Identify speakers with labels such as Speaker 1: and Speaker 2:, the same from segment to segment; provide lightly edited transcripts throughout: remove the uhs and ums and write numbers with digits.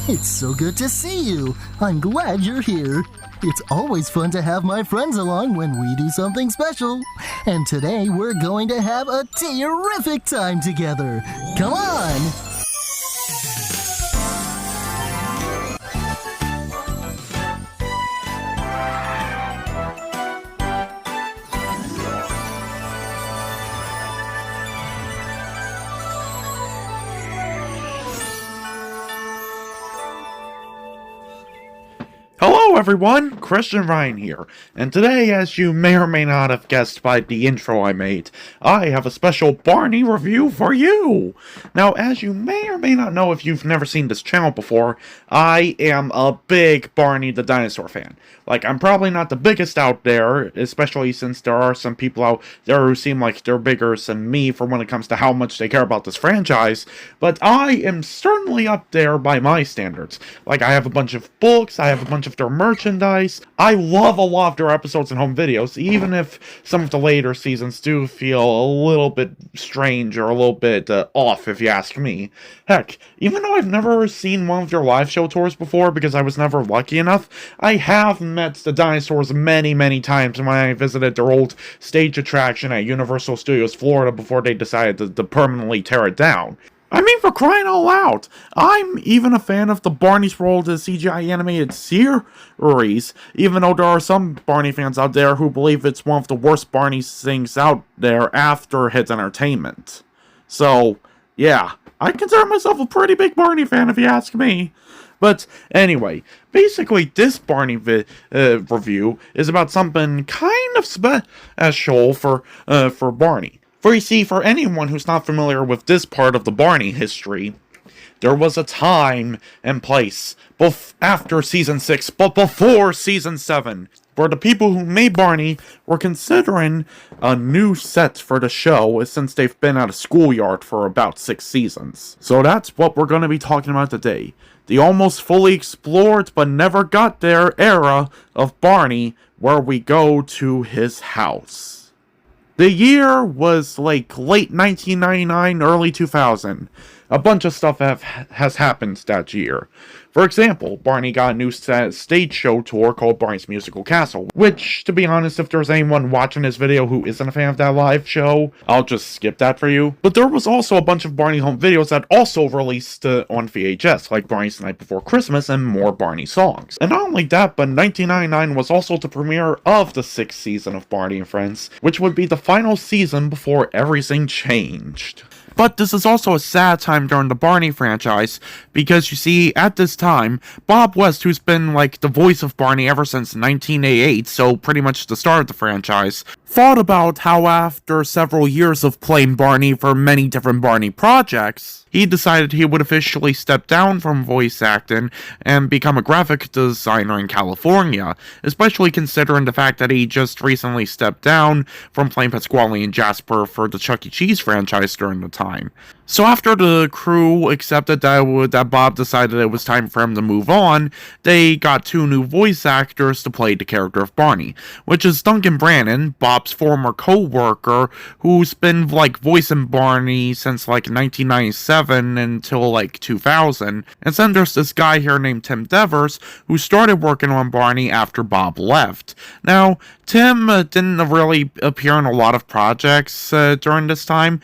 Speaker 1: It's so good to see you. I'm glad you're here. It's always fun to have my friends along when we do something special. And today we're going to have a terrific time together. Come on!
Speaker 2: Hello everyone, Christian Ryan here, and today, as you may or may not have guessed by the intro I made, I have a special Barney review for you! Now, as you may or may not know if you've never seen this channel before, I am a big Barney the Dinosaur fan. Like, I'm probably not the biggest out there, especially since there are some people out there who seem like they're bigger than me for when it comes to how much they care about this franchise, but I am certainly up there by my standards. Like, I have a bunch of books, I have a bunch of their merchandise, I love a lot of their episodes and home videos, even if some of the later seasons do feel a little bit strange or a little bit off, if you ask me. Heck, even though I've never seen one of their live show tours before because I was never lucky enough, I have met the dinosaurs many times when I visited their old stage attraction at Universal Studios Florida before they decided to permanently tear it down. I mean, for crying out loud, I'm even a fan of the Barney's World CGI animated series, even though there are some Barney fans out there who believe it's one of the worst Barney things out there after Hits Entertainment. So, yeah, I consider myself a pretty big Barney fan if you ask me. But anyway, basically this Barney review is about something kind of special for Barney. For you see, for anyone who's not familiar with this part of the Barney history, there was a time and place after Season 6, but before Season 7, where the people who made Barney were considering a new set for the show since they've been at a schoolyard for about 6 seasons. So that's what we're going to be talking about today. The almost fully explored but never got there era of Barney, where we go to his house. The year was like late 1999, early 2000. A bunch of stuff has happened that year. For example, Barney got a new stage show tour called Barney's Musical Castle, which, to be honest, if there's anyone watching this video who isn't a fan of that live show, I'll just skip that for you. But there was also a bunch of Barney home videos that also released on VHS, like Barney's Night Before Christmas and more Barney songs. And not only that, but 1999 was also the premiere of the 6th season of Barney and Friends, which would be the final season before everything changed. But this is also a sad time during the Barney franchise, because you see, at this time, Bob West, who's been like the voice of Barney ever since 1988, so pretty much the start of the franchise, thought about how after several years of playing Barney for many different Barney projects, he decided he would officially step down from voice acting and become a graphic designer in California, especially considering the fact that he just recently stepped down from playing Pasquale and Jasper for the Chuck E. Cheese franchise during the time. So after the crew accepted that Bob decided it was time for him to move on, they got 2 new voice actors to play the character of Barney, which is Duncan Brannan, Bob's former co-worker, who's been like voicing Barney since like 1997 until like 2000, and then there's this guy here named Tim Devers, who started working on Barney after Bob left. Now, Tim didn't really appear in a lot of projects during this time,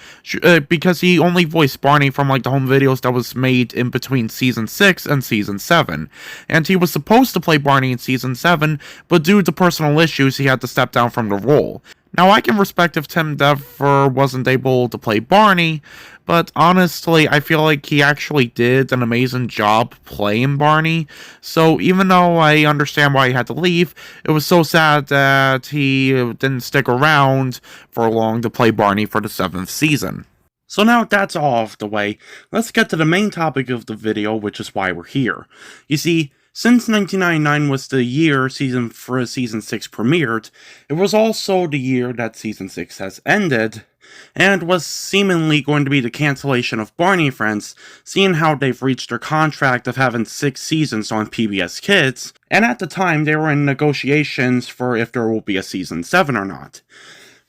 Speaker 2: because he only voiced Barney from like the home videos that was made in between Season 6 and Season 7. And he was supposed to play Barney in Season 7, but due to personal issues, he had to step down from the role. Now, I can respect if Tim Devers wasn't able to play Barney, but honestly, I feel like he actually did an amazing job playing Barney. So even though I understand why he had to leave, it was so sad that he didn't stick around for long to play Barney for the 7th season. So now that's all off the way, let's get to the main topic of the video, which is why we're here. You see, since 1999 was the year Season 6 premiered, it was also the year that Season 6 has ended, and was seemingly going to be the cancellation of Barney Friends, seeing how they've reached their contract of having 6 seasons on PBS Kids, and at the time they were in negotiations for if there will be a Season 7 or not.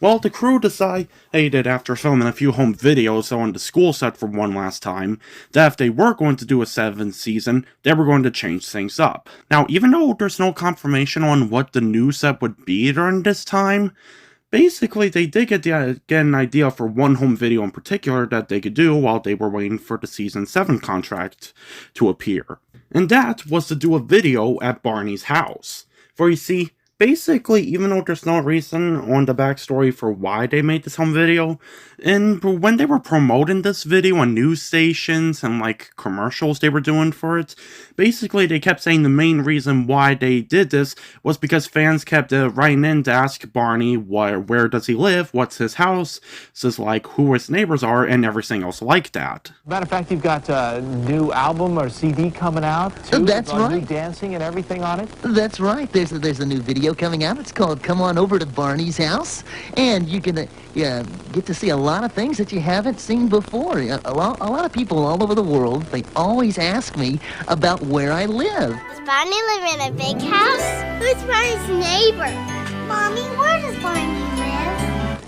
Speaker 2: Well, the crew decided after filming a few home videos on the school set for one last time, that if they were going to do a 7th season, they were going to change things up. Now, even though there's no confirmation on what the new set would be during this time, basically they did get an idea for one home video in particular that they could do while they were waiting for the season 7 contract to appear. And that was to do a video at Barney's house. For you see, basically, even though there's no reason on the backstory for why they made this home video, and when they were promoting this video on news stations and like commercials they were doing for it, basically they kept saying the main reason why they did this was because fans kept writing in to ask Barney where does he live, what's his house, says like who his neighbors are, and everything else like that.
Speaker 3: Matter of fact, you've got a new album or CD coming out too.
Speaker 1: That's right.
Speaker 3: New dancing and everything on it.
Speaker 1: That's right. There's a new video coming out. It's called Come On Over to Barney's House. And you can get to see a lot of things that you haven't seen before. A lot of people all over the world, they always ask me about where I live.
Speaker 4: Does Barney live in a big house? Who's Barney's neighbor? Mommy, where does Barney live?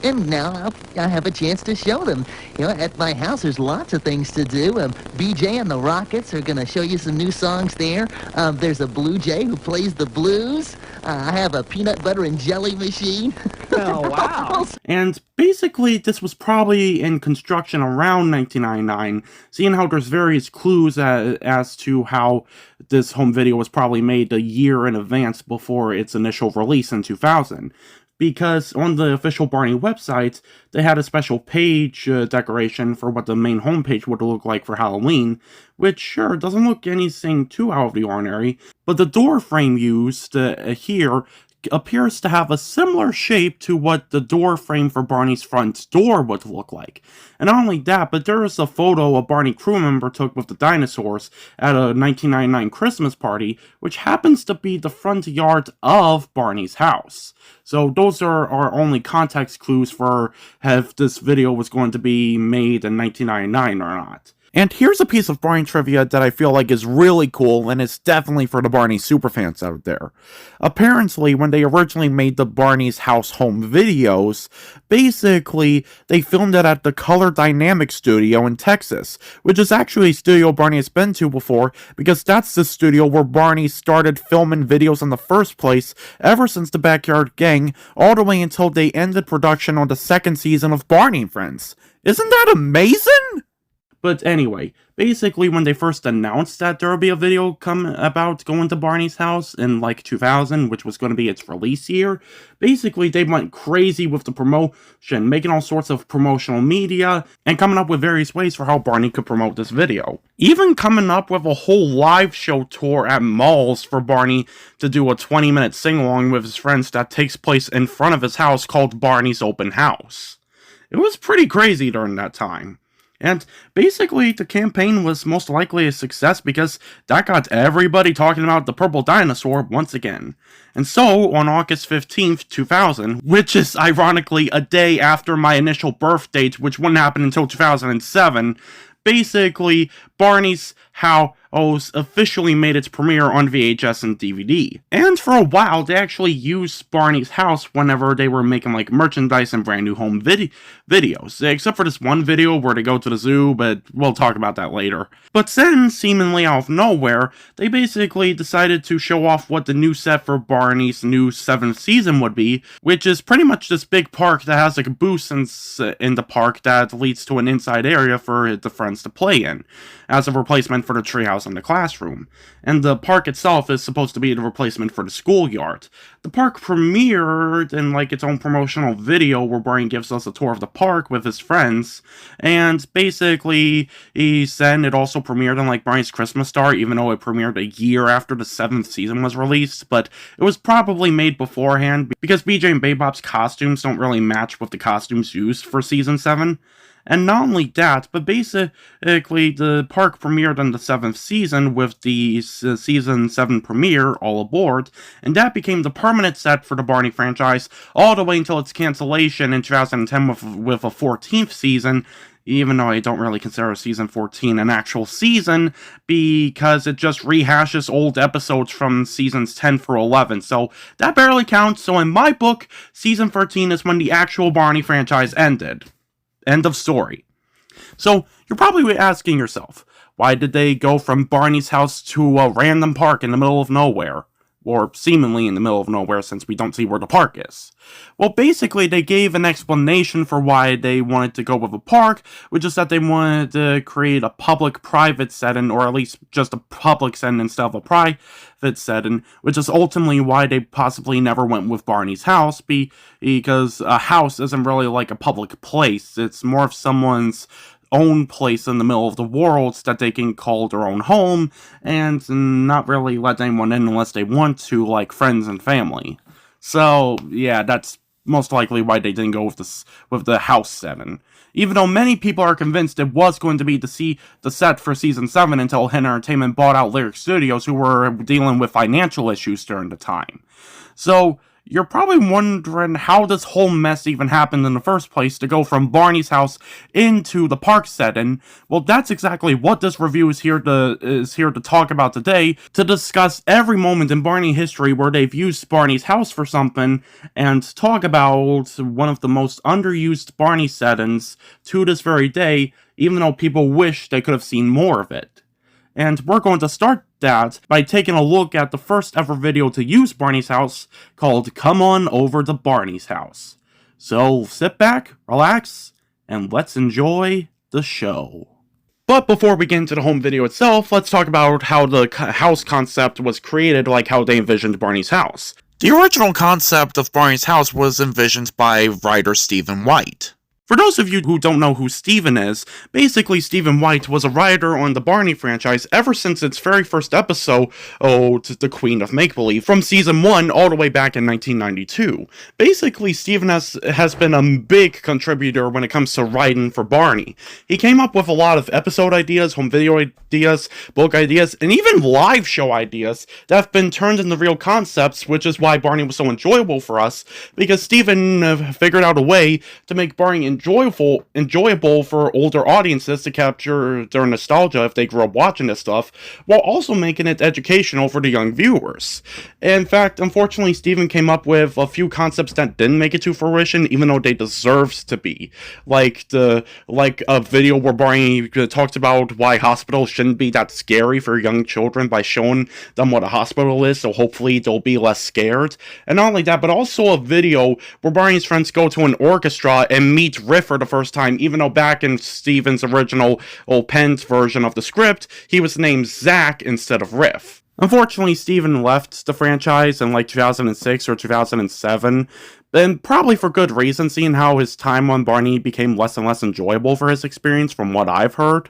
Speaker 1: And now I have a chance to show them. At my house, there's lots of things to do. BJ and the Rockets are going to show you some new songs there. There's a Bluejay who plays the blues. I have a peanut butter and jelly machine.
Speaker 3: Oh, wow.
Speaker 2: And basically, this was probably in construction around 1999, seeing how there's various clues as to how this home video was probably made a year in advance before its initial release in 2000. Because on the official Barney website, they had a special page decoration for what the main homepage would look like for Halloween, which sure doesn't look anything too out of the ordinary, but the door frame used here appears to have a similar shape to what the door frame for Barney's front door would look like. And not only that, but there is a photo a Barney crew member took with the dinosaurs at a 1999 Christmas party, which happens to be the front yard of Barney's house. So those are our only context clues for if this video was going to be made in 1999 or not. And here's a piece of Barney trivia that I feel like is really cool, and it's definitely for the Barney superfans out there. Apparently, when they originally made the Barney's House home videos, basically, they filmed it at the Color Dynamics studio in Texas, which is actually a studio Barney has been to before, because that's the studio where Barney started filming videos in the first place, ever since the Backyard Gang, all the way until they ended production on the 2nd season of Barney Friends. Isn't that amazing? But anyway, basically when they first announced that there would be a video about going to Barney's house in like 2000, which was going to be its release year, basically they went crazy with the promotion, making all sorts of promotional media, and coming up with various ways for how Barney could promote this video. Even coming up with a whole live show tour at malls for Barney to do a 20-minute sing-along with his friends that takes place in front of his house called Barney's Open House. It was pretty crazy during that time. And basically, the campaign was most likely a success because that got everybody talking about the purple dinosaur once again. And so, on August 15th, 2000, which is ironically a day after my initial birth date, which wouldn't happen until 2007, basically, Barney's House officially made its premiere on VHS and DVD. And for a while, they actually used Barney's house whenever they were making like merchandise and brand new home videos. Except for this one video where they go to the zoo, but we'll talk about that later. But then, seemingly out of nowhere, they basically decided to show off what the new set for Barney's new 7th season would be, which is pretty much this big park that has like a booth in the park that leads to an inside area for the friends to play in, as a replacement for the treehouse in the classroom. And the park itself is supposed to be the replacement for the schoolyard. The park premiered in like its own promotional video where Barney gives us a tour of the park with his friends, and basically he said it also premiered in like Barney's Christmas Star, even though it premiered a year after the 7th season was released, but it was probably made beforehand because BJ and Bebop's costumes don't really match with the costumes used for season 7. And not only that, but basically the park premiered in the 7th season with the season 7 premiere all aboard, and that became the permanent set for the Barney franchise all the way until its cancellation in 2010 with a 14th season, even though I don't really consider season 14 an actual season, because it just rehashes old episodes from seasons 10 through 11, so that barely counts. So in my book, season 13 is when the actual Barney franchise ended. End of story. So you're probably asking yourself, why did they go from Barney's house to a random park in the middle of nowhere? Or seemingly in the middle of nowhere, since we don't see where the park is. Well, basically, they gave an explanation for why they wanted to go with a park, which is that they wanted to create a public-private setting, or at least just a public setting instead of a private setting, which is ultimately why they possibly never went with Barney's house, because a house isn't really like a public place. It's more of someone's own place in the middle of the world that they can call their own home, and not really let anyone in unless they want to, like friends and family. So, yeah, that's most likely why they didn't go with the house setting. Even though many people are convinced it was going to be the set for season 7 until Hit Entertainment bought out Lyric Studios, who were dealing with financial issues during the time. So, you're probably wondering how this whole mess even happened in the first place to go from Barney's house into the park setting. Well, that's exactly what this review is here to talk about today, to discuss every moment in Barney history where they've used Barney's house for something, and talk about one of the most underused Barney settings to this very day, even though people wish they could have seen more of it. And we're going to start that by taking a look at the first ever video to use Barney's house, called Come On Over to Barney's House. So sit back, relax, and let's enjoy the show. But before we get into the home video itself, let's talk about how the house concept was created, like how they envisioned Barney's house. The original concept of Barney's house was envisioned by writer Stephen White. For those of you who don't know who Stephen is, basically Stephen White was a writer on the Barney franchise ever since its very first episode, The Queen of Make-Believe, from season 1 all the way back in 1992. Basically, Stephen has been a big contributor when it comes to writing for Barney. He came up with a lot of episode ideas, home video ideas, book ideas, and even live show ideas that have been turned into real concepts, which is why Barney was so enjoyable for us, because Stephen figured out a way to make Barney enjoyable for older audiences to capture their nostalgia if they grew up watching this stuff, while also making it educational for the young viewers. In fact, unfortunately, Stephen came up with a few concepts that didn't make it to fruition, even though they deserved to be. Like a video where Barney talks about why hospitals shouldn't be that scary for young children by showing them what a hospital is, so hopefully they'll be less scared. And not only that, but also a video where Barney's friends go to an orchestra and meet Riff for the first time, even though back in Stephen's original penned version of the script, he was named Zach instead of Riff. Unfortunately, Stephen left the franchise in like 2006 or 2007, and probably for good reason, seeing how his time on Barney became less and less enjoyable for his experience from what I've heard.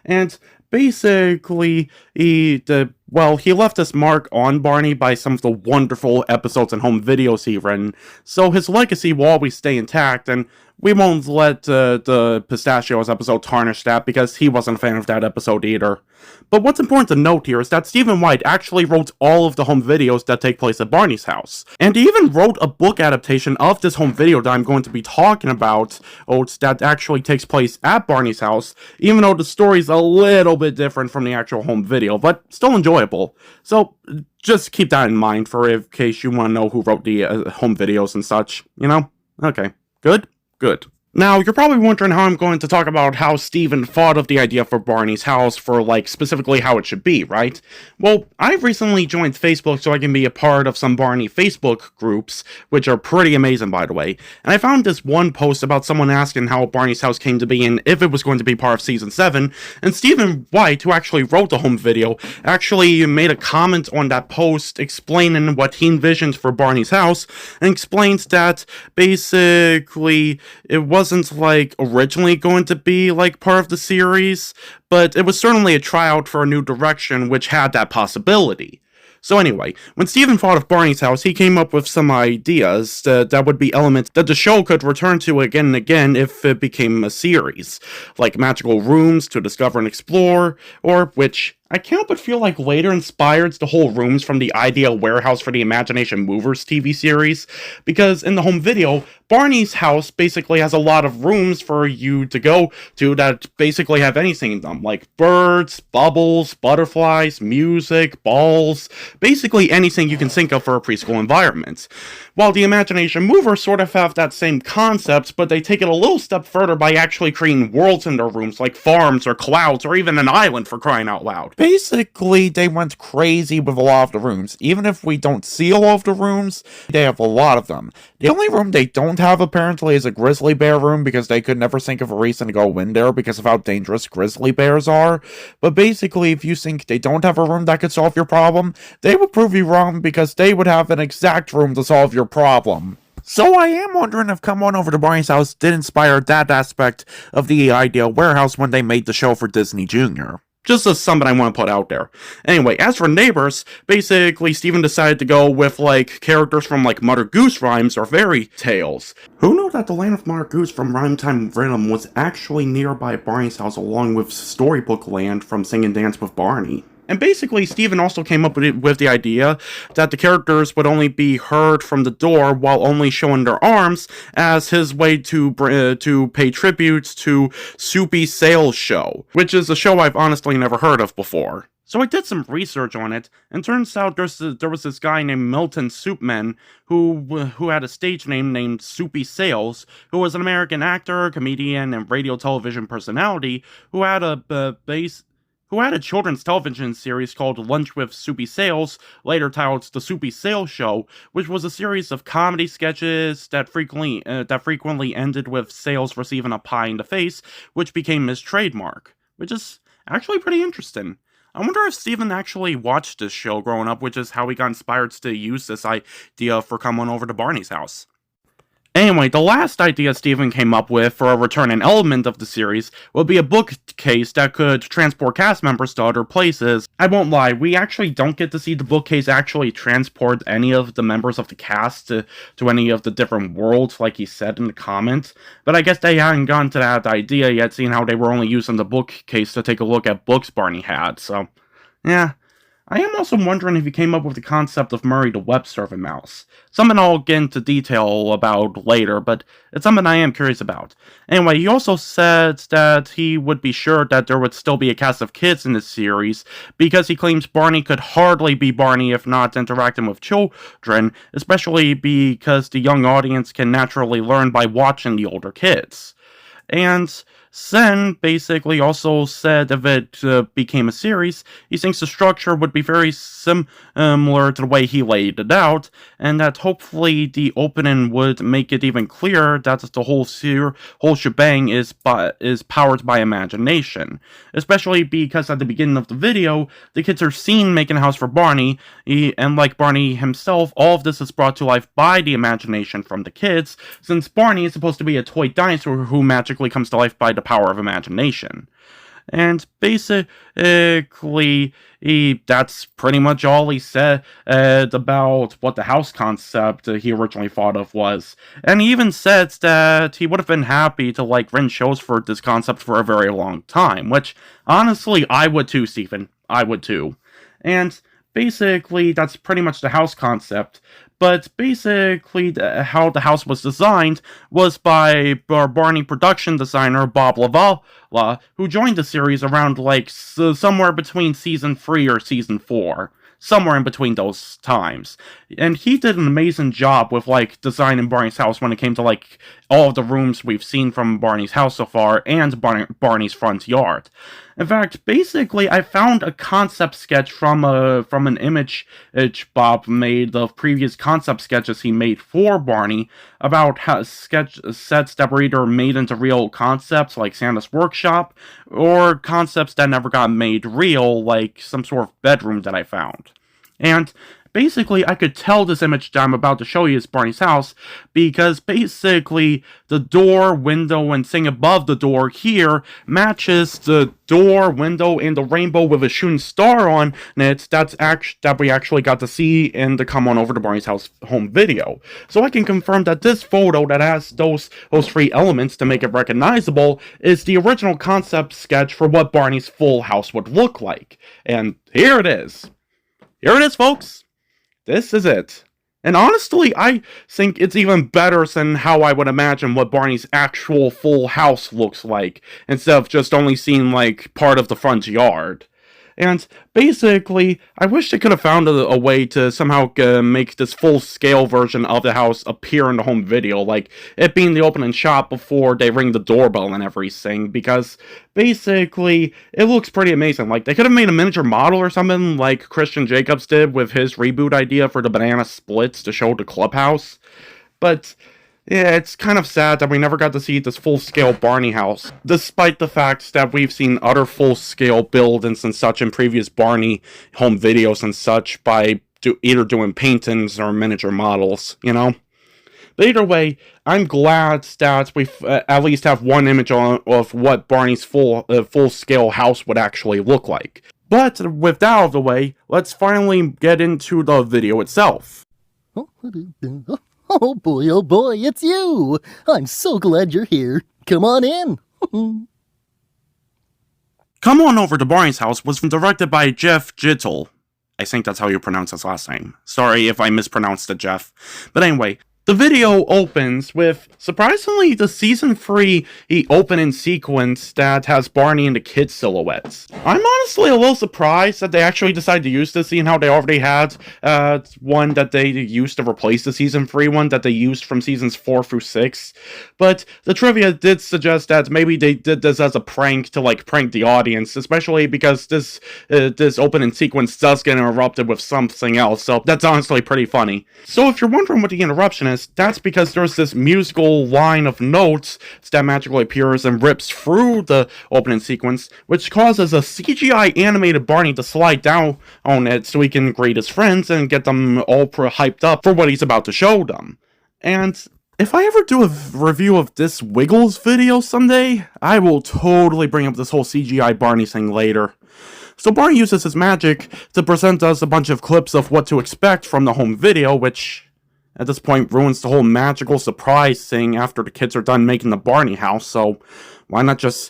Speaker 2: And basically, he left his mark on Barney by some of the wonderful episodes and home videos he written, so his legacy will always stay intact, and we won't let the Pistachios episode tarnish that, because he wasn't a fan of that episode either. But what's important to note here is that Stephen White actually wrote all of the home videos that take place at Barney's house. And he even wrote a book adaptation of this home video that I'm going to be talking about, that actually takes place at Barney's house, even though the story's a little bit different from the actual home video, but still enjoyable. So just keep that in mind in case you want to know who wrote the home videos and such, you know? Okay, good? Good. Now, you're probably wondering how I'm going to talk about how Stephen thought of the idea for Barney's house, for, specifically how it should be, right? Well, I've recently joined Facebook so I can be a part of some Barney Facebook groups, which are pretty amazing, by the way. And I found this one post about someone asking how Barney's house came to be and if it was going to be part of Season 7, and Stephen White, who actually wrote the home video, actually made a comment on that post explaining what he envisioned for Barney's house, and explains that, basically, it wasn't originally going to be part of the series, but it was certainly a tryout for a new direction which had that possibility. So anyway, when Stephen thought of Barney's house, he came up with some ideas that would be elements that the show could return to again and again if it became a series, like magical rooms to discover and explore, or which I can't but feel like later inspired the whole rooms from the Ideal Warehouse for the Imagination Movers TV series, because in the home video, Barney's house basically has a lot of rooms for you to go to that basically have anything in them, like birds, bubbles, butterflies, music, balls, basically anything you can think of for a preschool environment. While the Imagination Movers sort of have that same concept, but they take it a little step further by actually creating worlds in their rooms, like farms or clouds or even an island, for crying out loud. Basically, they went crazy with a lot of the rooms. Even if we don't see all of the rooms, they have a lot of them. The only room they don't have, apparently, is a grizzly bear room, because they could never think of a reason to go in there because of how dangerous grizzly bears are. But basically, if you think they don't have a room that could solve your problem, they would prove you wrong, because they would have an exact room to solve your problem. So I am wondering if Come On Over to Barney's House did inspire that aspect of the Ideal Warehouse when they made the show for Disney Junior. Just as something I want to put out there. Anyway, as for neighbors, basically Steven decided to go with, like, characters from, like, Mother Goose rhymes or fairy tales. Who knew that the land of Mother Goose from Rhyme Time Rhythm was actually nearby Barney's house, along with Storybook Land from Sing and Dance with Barney? And basically, Steven also came up with the idea that the characters would only be heard from the door while only showing their arms as his way to pay tribute to Soupy Sales Show, which is a show I've honestly never heard of before. So I did some research on it, and turns out there was this guy named Milton Soupman who had a stage name named Soupy Sales, who was an American actor, comedian, and radio television personality who had a children's television series called Lunch with Soupy Sales, later titled The Soupy Sales Show, which was a series of comedy sketches that frequently ended with Sales receiving a pie in the face, which became his trademark, which is actually pretty interesting. I wonder if Steven actually watched this show growing up, which is how he got inspired to use this idea for Come On Over to Barney's House. Anyway, the last idea Steven came up with for a returning element of the series would be a bookcase that could transport cast members to other places. I won't lie, we actually don't get to see the bookcase actually transport any of the members of the cast to any of the different worlds, like he said in the comments, but I guess they hadn't gotten to that idea yet, seeing how they were only using the bookcase to take a look at books Barney had, so yeah. I am also wondering if he came up with the concept of Murray the web-serving mouse. Something I'll get into detail about later, but it's something I am curious about. Anyway, he also said that he would be sure that there would still be a cast of kids in this series, because he claims Barney could hardly be Barney if not interacting with children, especially because the young audience can naturally learn by watching the older kids. And Sen basically also said if it became a series, he thinks the structure would be very similar to the way he laid it out, and that hopefully the opening would make it even clearer that the whole shebang is powered by imagination. Especially because at the beginning of the video, the kids are seen making a house for Barney, and like Barney himself, all of this is brought to life by the imagination from the kids, since Barney is supposed to be a toy dinosaur who magically comes to life by the power of imagination. And basically, that's pretty much all he said about what the house concept he originally thought of was. And he even said that he would have been happy to run shows for this concept for a very long time, which honestly I would too, Stephen. I would too. And basically, that's pretty much the house concept. But basically, how the house was designed was by Barney production designer Bob Lavala, who joined the series around somewhere between season 3 or season 4. Somewhere in between those times. And he did an amazing job with designing Barney's house when it came to all of the rooms we've seen from Barney's house so far and Barney's front yard. In fact, basically, I found a concept sketch from an image Bob made of previous concept sketches he made for Barney about how sets that were either made into real concepts like Santa's Workshop, or concepts that never got made real like some sort of bedroom that I found. And basically, I could tell this image that I'm about to show you is Barney's house, because basically, the door, window, and thing above the door here matches the door, window, and the rainbow with a shooting star on it that we actually got to see in the Come On Over to Barney's House home video. So I can confirm that this photo that has those three elements to make it recognizable is the original concept sketch for what Barney's full house would look like. And here it is. Here it is, folks. This is it. And honestly, I think it's even better than how I would imagine what Barney's actual full house looks like, instead of just only seeing, like, part of the front yard. And basically, I wish they could have found a way to somehow make this full-scale version of the house appear in the home video, like it being the opening shot before they ring the doorbell and everything, because basically, it looks pretty amazing. Like, they could have made a miniature model or something like Christian Jacobs did with his reboot idea for the banana splits to show the clubhouse, but yeah, it's kind of sad that we never got to see this full-scale Barney house, despite the fact that we've seen other full-scale buildings and such in previous Barney home videos and such by either doing paintings or miniature models, you know? But either way, I'm glad that we at least have one image of what Barney's full-scale house would actually look like. But with that out of the way, let's finally get into the video itself.
Speaker 1: Oh boy, it's you! I'm so glad you're here. Come on in.
Speaker 2: Come On Over to Barney's House was directed by Jeff Gittel. I think that's how you pronounce his last name. Sorry if I mispronounced it, Jeff. But anyway, the video opens with, surprisingly, the season 3 opening sequence that has Barney and the kids' silhouettes. I'm honestly a little surprised that they actually decided to use this, seeing how they already had one that they used to replace the season 3 one that they used from seasons 4 through 6. But the trivia did suggest that maybe they did this as a prank to, like, prank the audience, especially because this opening sequence does get interrupted with something else, so that's honestly pretty funny. So if you're wondering what the interruption is, that's because there's this musical line of notes that magically appears and rips through the opening sequence, which causes a CGI animated Barney to slide down on it so he can greet his friends and get them all hyped up for what he's about to show them. And if I ever do a review of this Wiggles video someday, I will totally bring up this whole CGI Barney thing later. So Barney uses his magic to present us a bunch of clips of what to expect from the home video, which at this point ruins the whole magical surprise thing after the kids are done making the Barney house, so why not just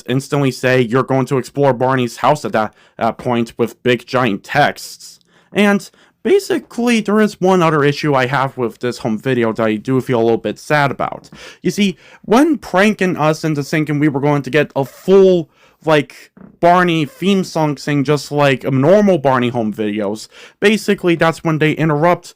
Speaker 2: instantly say you're going to explore Barney's house at that point with big giant texts. And basically, there is one other issue I have with this home video that I do feel a little bit sad about. You see, when pranking us into thinking we were going to get a full, like, Barney theme song thing just like normal Barney home videos, basically that's when they interrupt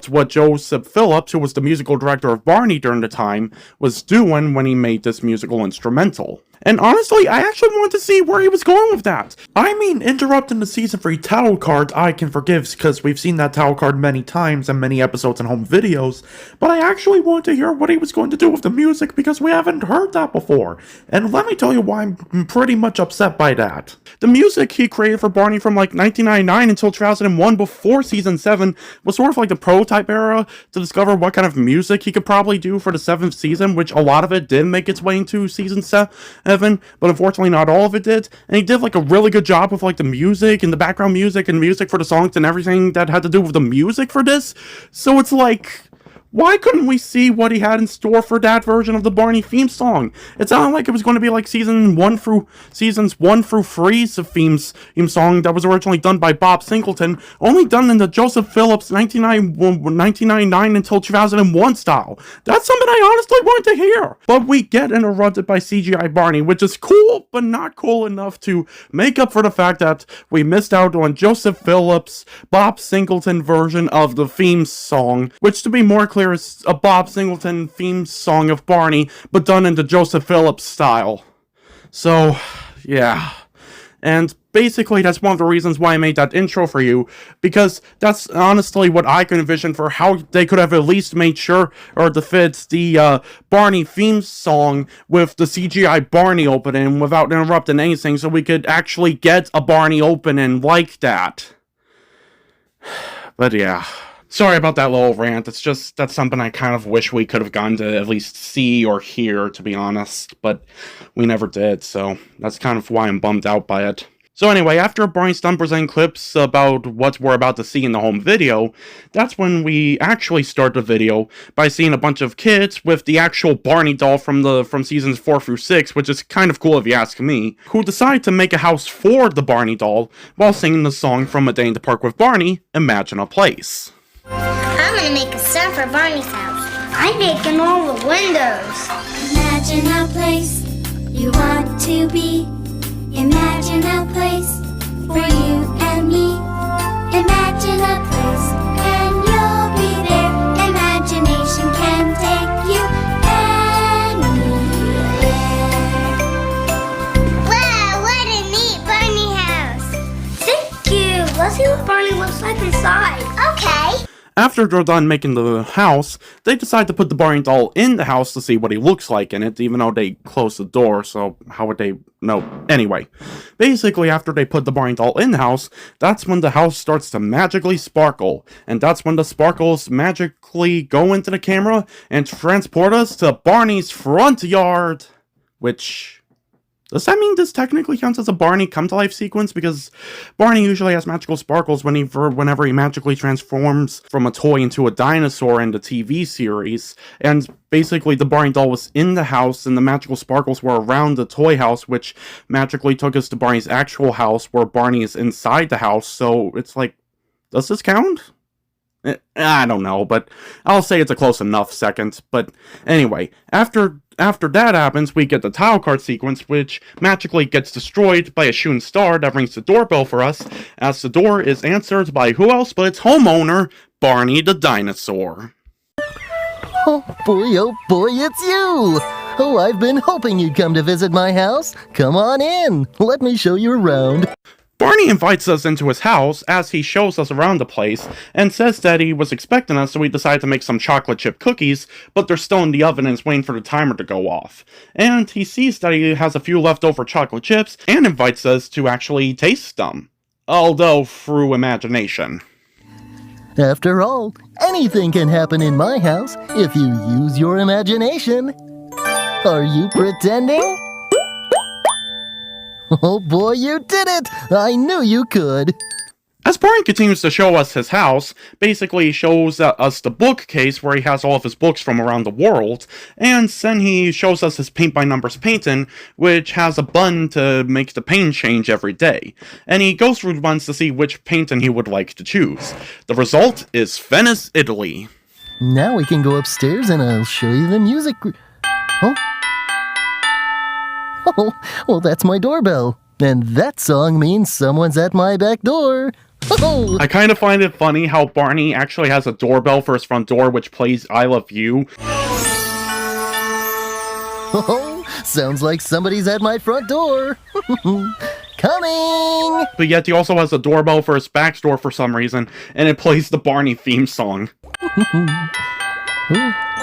Speaker 2: what Joseph Phillips, who was the musical director of Barney during the time, was doing when he made this musical instrumental. And honestly, I actually wanted to see where he was going with that. I mean, interrupting the season 3 title card I can forgive, because we've seen that title card many times in many episodes and home videos, but I actually wanted to hear what he was going to do with the music because we haven't heard that before. And let me tell you why I'm pretty much upset by that. The music he created for Barney from like 1999 until 2001 before season 7 was sort of like the prototype era to discover what kind of music he could probably do for the 7th season, which a lot of it did make its way into season 7. But unfortunately not all of it did, and he did like a really good job with like the music and the background music and music for the songs and everything that had to do with the music for this. So it's like, why couldn't we see what he had in store for that version of the Barney theme song? It sounded like it was going to be like seasons 1 through 3's theme song that was originally done by Bob Singleton, only done in the Joseph Phillips 1999 until 2001 style. That's something I honestly wanted to hear. But we get interrupted by CGI Barney, which is cool, but not cool enough to make up for the fact that we missed out on Joseph Phillips' Bob Singleton version of the theme song, which, to be more clear, is a Bob Singleton theme song of Barney, but done in the Joseph Phillips style. So, yeah. And basically, that's one of the reasons why I made that intro for you, because that's honestly what I could envision for how they could have at least made sure, or to fit the Barney theme song with the CGI Barney opening without interrupting anything, so we could actually get a Barney opening like that. But yeah. Sorry about that little rant. It's just, that's something I kind of wish we could have gotten to at least see or hear, to be honest. But we never did, so that's kind of why I'm bummed out by it. So anyway, after Barney's done presenting clips about what we're about to see in the home video, that's when we actually start the video by seeing a bunch of kids with the actual Barney doll from seasons 4 through 6, which is kind of cool if you ask me, who decide to make a house for the Barney doll while singing the song from A Day in the Park with Barney, Imagine a Place.
Speaker 4: I'm gonna make a sun for Barney's house. I'm making all the windows.
Speaker 5: Imagine a place you want to be. Imagine a place for you and me. Imagine a place and you'll be there. Imagination can take you anywhere.
Speaker 4: Wow, what a neat Barney house.
Speaker 5: Thank you. Let's see what Barney looks like inside.
Speaker 4: Okay.
Speaker 2: After they're done making the house, they decide to put the Barney doll in the house to see what he looks like in it, even though they closed the door, so how would they know? Anyway, basically after they put the Barney doll in the house, that's when the house starts to magically sparkle, and that's when the sparkles magically go into the camera and transport us to Barney's front yard, which... Does that mean this technically counts as a Barney come-to-life sequence? Because Barney usually has magical sparkles whenever he magically transforms from a toy into a dinosaur in the TV series. And basically the Barney doll was in the house and the magical sparkles were around the toy house, which magically took us to Barney's actual house where Barney is inside the house. So it's like, does this count? I don't know, but I'll say it's a close enough second. But anyway, after that happens, we get the tile card sequence, which magically gets destroyed by a shooting star that rings the doorbell for us, as the door is answered by who else but its homeowner, Barney the dinosaur.
Speaker 1: Oh boy, it's you! Oh, I've been hoping you'd come to visit my house. Come on in. Let me show you around.
Speaker 2: Barney invites us into his house as he shows us around the place and says that he was expecting us, so we decided to make some chocolate chip cookies, but they're still in the oven and is waiting for the timer to go off. And he sees that he has a few leftover chocolate chips and invites us to actually taste them, although through imagination.
Speaker 1: After all, anything can happen in my house if you use your imagination. Are you pretending? Oh boy, you did it! I knew you could!
Speaker 2: As Barney continues to show us his house, basically he shows us the bookcase where he has all of his books from around the world, and then he shows us his paint-by-numbers painting, which has a button to make the paint change every day. And he goes through the buttons to see which painting he would like to choose. The result is Venice, Italy.
Speaker 1: Now we can go upstairs and I'll show you the music. Oh? Oh, well, that's my doorbell. And that song means someone's at my back door. Oh.
Speaker 2: I kind of find it funny how Barney actually has a doorbell for his front door which plays I Love You.
Speaker 1: Oh, sounds like somebody's at my front door. Coming!
Speaker 2: But yet he also has a doorbell for his back door for some reason, and it plays the Barney theme song.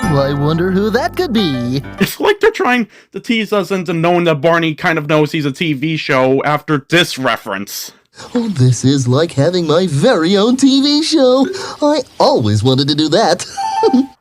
Speaker 1: I wonder who that could be.
Speaker 2: It's like they're trying to tease us into knowing that Barney kind of knows he's a TV show after this reference.
Speaker 1: Oh, this is like having my very own TV show. I always wanted to do that.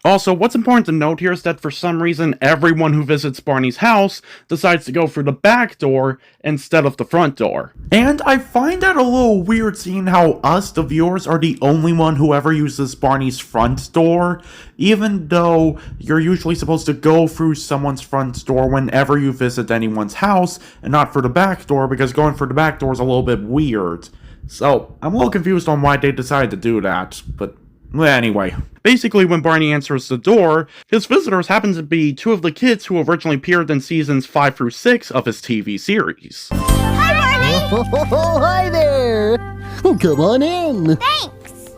Speaker 2: Also, what's important to note here is that for some reason, everyone who visits Barney's house decides to go through the back door instead of the front door. And I find that a little weird seeing how us, the viewers, are the only one who ever uses Barney's front door, even though you're usually supposed to go through someone's front door whenever you visit anyone's house, and not for the back door, because going for the back door is a little bit weird. So, I'm a little confused on why they decided to do that, but anyway. Basically, when Barney answers the door, his visitors happen to be two of the kids who originally appeared in seasons 5 through 6 of his TV series.
Speaker 4: Hi, Barney!
Speaker 1: Oh, hi there! Come on in.
Speaker 4: Thanks!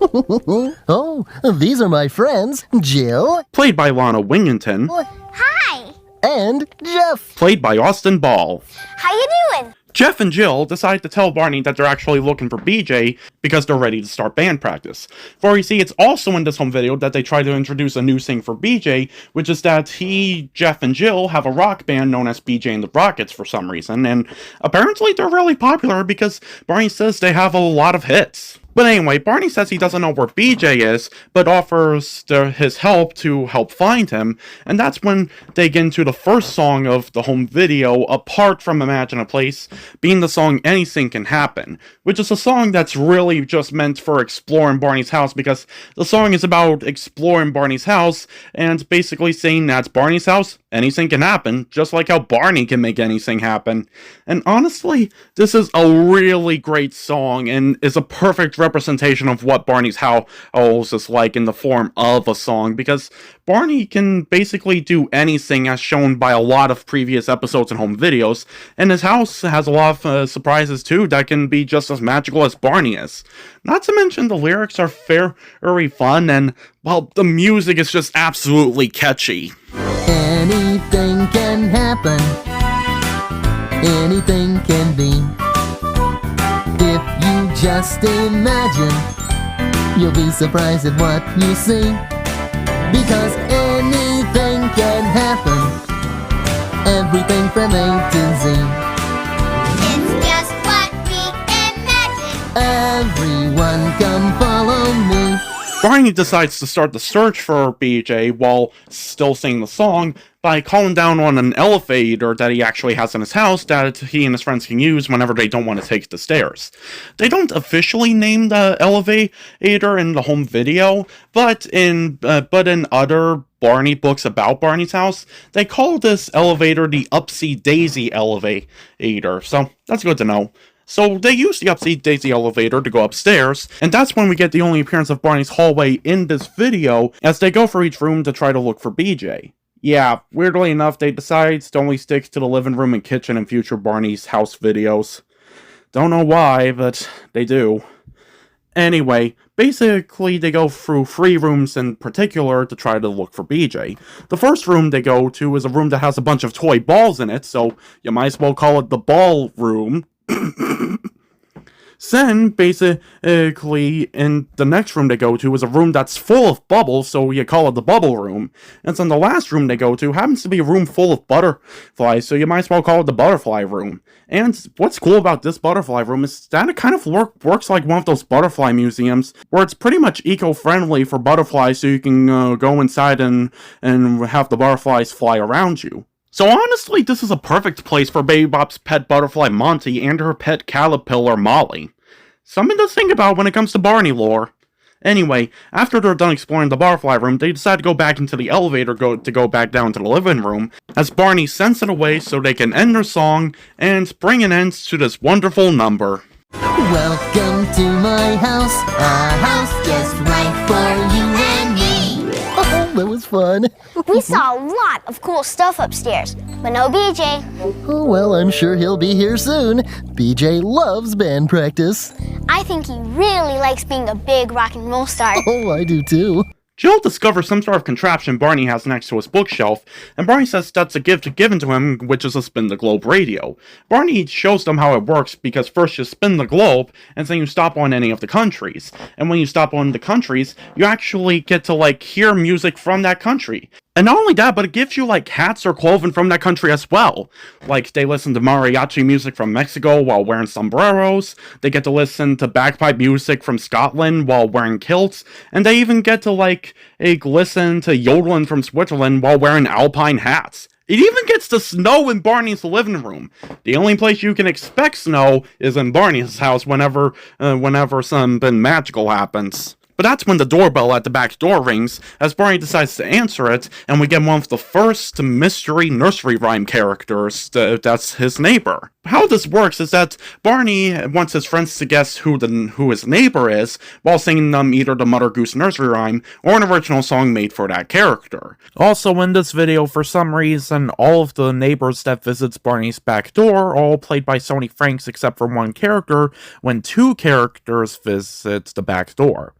Speaker 1: Oh, these are my friends, Jill.
Speaker 2: Played by Lana Whittington.
Speaker 4: Hi!
Speaker 1: And Jeff.
Speaker 2: Played by Austin Ball.
Speaker 4: How you doing?
Speaker 2: Jeff and Jill decide to tell Barney that they're actually looking for BJ because they're ready to start band practice. For you see, it's also in this home video that they try to introduce a new thing for BJ, which is that Jeff and Jill have a rock band known as BJ and the Rockets for some reason, and apparently they're really popular because Barney says they have a lot of hits. But anyway, Barney says he doesn't know where BJ is, but offers his help to help find him, and that's when they get into the first song of the home video, apart from Imagine a Place, being the song Anything Can Happen, which is a song that's really just meant for exploring Barney's house, because the song is about exploring Barney's house, and basically saying that's Barney's house, anything can happen, just like how Barney can make anything happen. And honestly, this is a really great song, and is a perfect representation of what Barney's house is like in the form of a song, because Barney can basically do anything as shown by a lot of previous episodes and home videos, and his house has a lot of surprises too that can be just as magical as Barney is. Not to mention the lyrics are very fun, and, well, the music is just absolutely catchy.
Speaker 1: Anything can happen. Anything can be. If you just imagine, you'll be surprised at what you see. Because anything can happen. Everything from A to Z.
Speaker 4: It's just what we imagine.
Speaker 1: Everyone come follow me.
Speaker 2: Barney decides to start the search for BJ while still singing the song by calling down on an elevator that he actually has in his house that he and his friends can use whenever they don't want to take the stairs. They don't officially name the elevator in the home video, but in other Barney books about Barney's house, they call this elevator the Upsy Daisy elevator, so that's good to know. So they use the Upsy Daisy elevator to go upstairs, and that's when we get the only appearance of Barney's hallway in this video, as they go for each room to try to look for BJ. Yeah, weirdly enough, they decide to only stick to the living room and kitchen in future Barney's house videos. Don't know why, but they do. Anyway, basically they go through 3 rooms in particular to try to look for BJ. The first room they go to is a room that has a bunch of toy balls in it, so you might as well call it the ball room. Then, basically, in the next room they go to is a room that's full of bubbles, so you call it the bubble room. And then the last room they go to happens to be a room full of butterflies, so you might as well call it the butterfly room. And what's cool about this butterfly room is that it kind of works like one of those butterfly museums, where it's pretty much eco-friendly for butterflies, so you can go inside and have the butterflies fly around you. So honestly, this is a perfect place for Baby Bop's pet butterfly Monty and her pet caterpillar Molly. Something to think about when it comes to Barney lore. Anyway, after they're done exploring the butterfly room, they decide to go back into the elevator to go back down to the living room, as Barney sends it away so they can end their song and bring an end to this wonderful number.
Speaker 1: Welcome to my house, a house just right for you and me. Oh, that was fun.
Speaker 4: We saw a lot of cool stuff upstairs, but no BJ.
Speaker 1: Oh, well, I'm sure he'll be here soon. BJ loves band practice.
Speaker 4: I think he really likes being a big rock and roll star.
Speaker 1: Oh, I do too.
Speaker 2: Jill discovers some sort of contraption Barney has next to his bookshelf, and Barney says that's a gift given to him, which is a spin-the-globe radio. Barney shows them how it works, because first you spin the globe, and then you stop on any of the countries. And when you stop on the countries, you actually get to, hear music from that country. And not only that, but it gives you, hats or clothing from that country as well. They listen to mariachi music from Mexico while wearing sombreros, they get to listen to bagpipe music from Scotland while wearing kilts, and they even get to, listen to yodeling from Switzerland while wearing alpine hats. It even gets to snow in Barney's living room. The only place you can expect snow is in Barney's house whenever something magical happens. But that's when the doorbell at the back door rings, as Barney decides to answer it, and we get one of the first mystery nursery rhyme characters, that's his neighbor. How this works is that Barney wants his friends to guess who his neighbor is, while singing them either the Mother Goose nursery rhyme, or an original song made for that character. Also in this video, for some reason, all of the neighbors that visits Barney's back door are all played by Sonny Franks except for one character, when 2 characters visit the back door.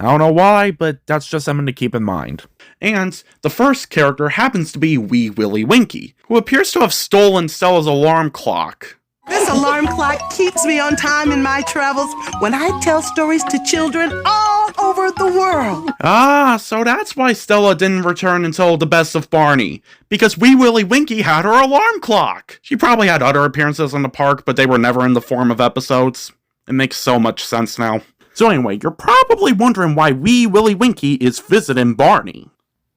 Speaker 2: I don't know why, but that's just something to keep in mind. And the first character happens to be wee Willie Winkie, who appears to have stolen Stella's alarm clock.
Speaker 6: This alarm clock keeps me on time in my travels when I tell stories to children all over the world.
Speaker 2: Ah, so that's why Stella didn't return until The Best of Barney. Because wee Willie Winkie had her alarm clock. She probably had other appearances in the park, but they were never in the form of episodes. It makes so much sense now. So anyway, you're probably wondering why wee Willie Winkie is visiting Barney.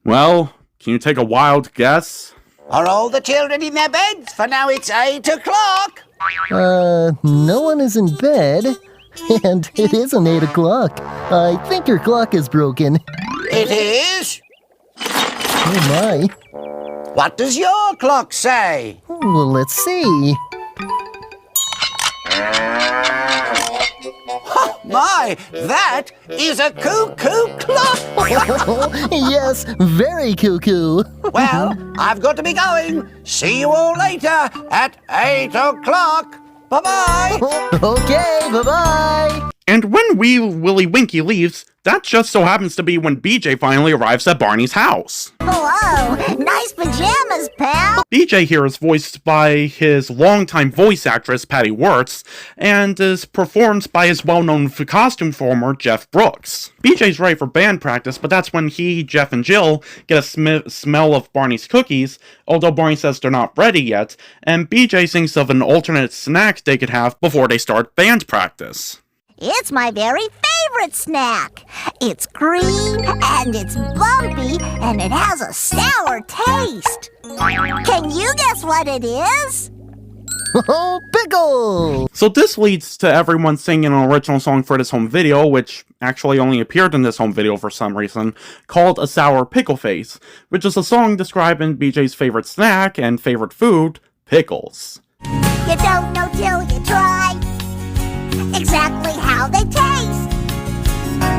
Speaker 2: Well, can you take a wild guess?
Speaker 7: Are all the children in their beds? For now it's 8 o'clock.
Speaker 1: No one is in bed. And it isn't 8 o'clock. I think your clock is broken.
Speaker 7: It is?
Speaker 1: Oh my.
Speaker 7: What does your clock say?
Speaker 1: Well, let's see.
Speaker 7: My, that is a cuckoo clock.
Speaker 1: Yes, very cuckoo.
Speaker 7: Well, I've got to be going. See you all later at 8 o'clock. Bye-bye.
Speaker 1: Okay, bye-bye.
Speaker 2: And when wee Willie Winkie leaves, that just so happens to be when Bluejay finally arrives at Barney's house.
Speaker 4: Hello, nice pajamas, pal.
Speaker 2: Bluejay here is voiced by his longtime voice actress, Patty Wirtz, and is performed by his well-known costume performer, Jeff Brooks. Bluejay's ready for band practice, but that's when he, Jeff, and Jill get a smell of Barney's cookies, although Barney says they're not ready yet, and Bluejay thinks of an alternate snack they could have before they start band practice.
Speaker 4: It's my very favorite snack. It's green, and it's bumpy, and it has a sour taste. Can you guess what it is?
Speaker 1: Oh, pickle!
Speaker 2: So this leads to everyone singing an original song for this home video, which actually only appeared in this home video for some reason, called A Sour Pickle Face, which is a song describing BJ's favorite snack and favorite food, pickles.
Speaker 4: You don't know till you try exactly how they taste.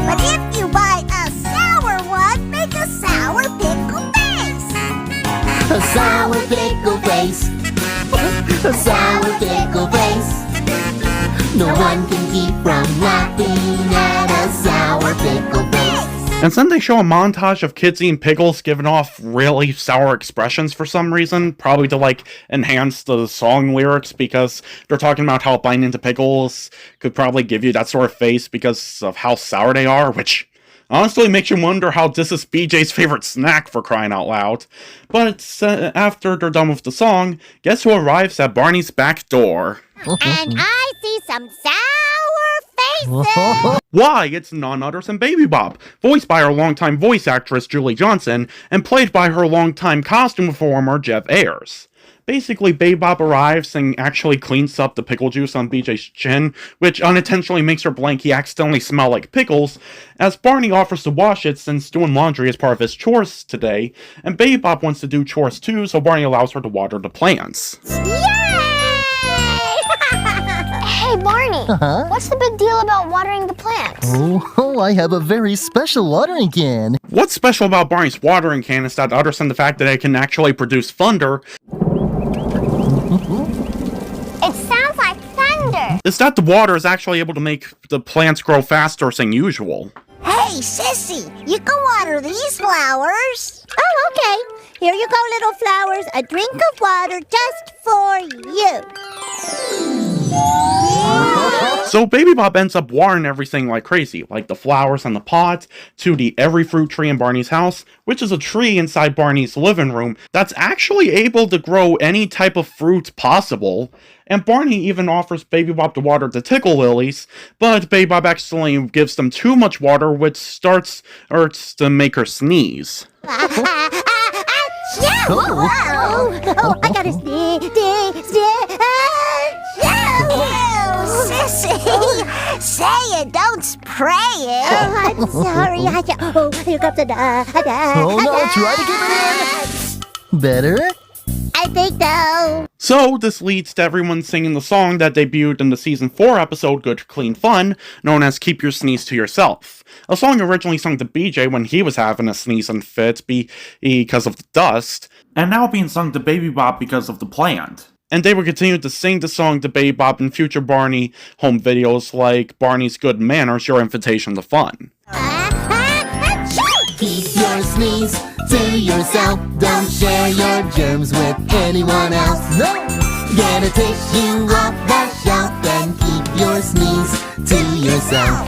Speaker 4: But if you buy a sour one, make a sour pickle face.
Speaker 1: A sour pickle face. A sour pickle face. No one can keep from laughing at a sour pickle face.
Speaker 2: And then they show a montage of kids eating pickles giving off really sour expressions for some reason, probably to like enhance the song lyrics, because they're talking about how biting into pickles could probably give you that sort of face because of how sour they are, which honestly makes you wonder how this is BJ's favorite snack, for crying out loud. But after they're done with the song, guess who arrives at Barney's back door?
Speaker 4: And I see some sour faces.
Speaker 2: Why, it's none other than Baby Bop, voiced by our longtime voice actress Julie Johnson, and played by her longtime costume performer Jeff Ayers. Basically, Baby Bop arrives and actually cleans up the pickle juice on BJ's chin, which unintentionally makes her blankie accidentally smell like pickles, as Barney offers to wash it since doing laundry is part of his chores today, and Baby Bop wants to do chores too, so Barney allows her to water the plants.
Speaker 4: Hey, Barney, what's the big deal about watering the plants?
Speaker 1: Oh, I have a very special watering can.
Speaker 2: What's special about Barney's watering can is that, other than the fact that it can actually produce thunder,
Speaker 4: It sounds like thunder.
Speaker 2: is that the water is actually able to make the plants grow faster than usual.
Speaker 4: Hey, sissy, you can water these flowers. Oh, okay. Here you go, little flowers. A drink of water just for you.
Speaker 2: So Baby Bop ends up watering everything like crazy, like the flowers on the pot, to the every fruit tree in Barney's house, which is a tree inside Barney's living room that's actually able to grow any type of fruit possible. And Barney even offers Baby Bop to water the tickle lilies, but Baby Bop accidentally gives them too much water, which starts to make her sneeze.
Speaker 4: Oh, I gotta sneeze. Sissy, say it, don't spray it. Oh, I'm sorry. Oh, here comes the
Speaker 1: Oh no, try to keep it in. Better?
Speaker 4: I think so.
Speaker 2: So, this leads to everyone singing the song that debuted in the Season 4 episode Good Clean Fun, known as Keep Your Sneeze to Yourself. A song originally sung to Bluejay when he was having a sneezing fit because of the dust, and now being sung to Baby Bop because of the plant. And they will continue to sing the song to Baby Bop in future Barney home videos like Barney's Good Manners, Your Invitation to Fun.
Speaker 1: Keep your sneeze to yourself. Don't share your germs with anyone else. No! Get a tissue off the shelf and keep your sneeze to yourself.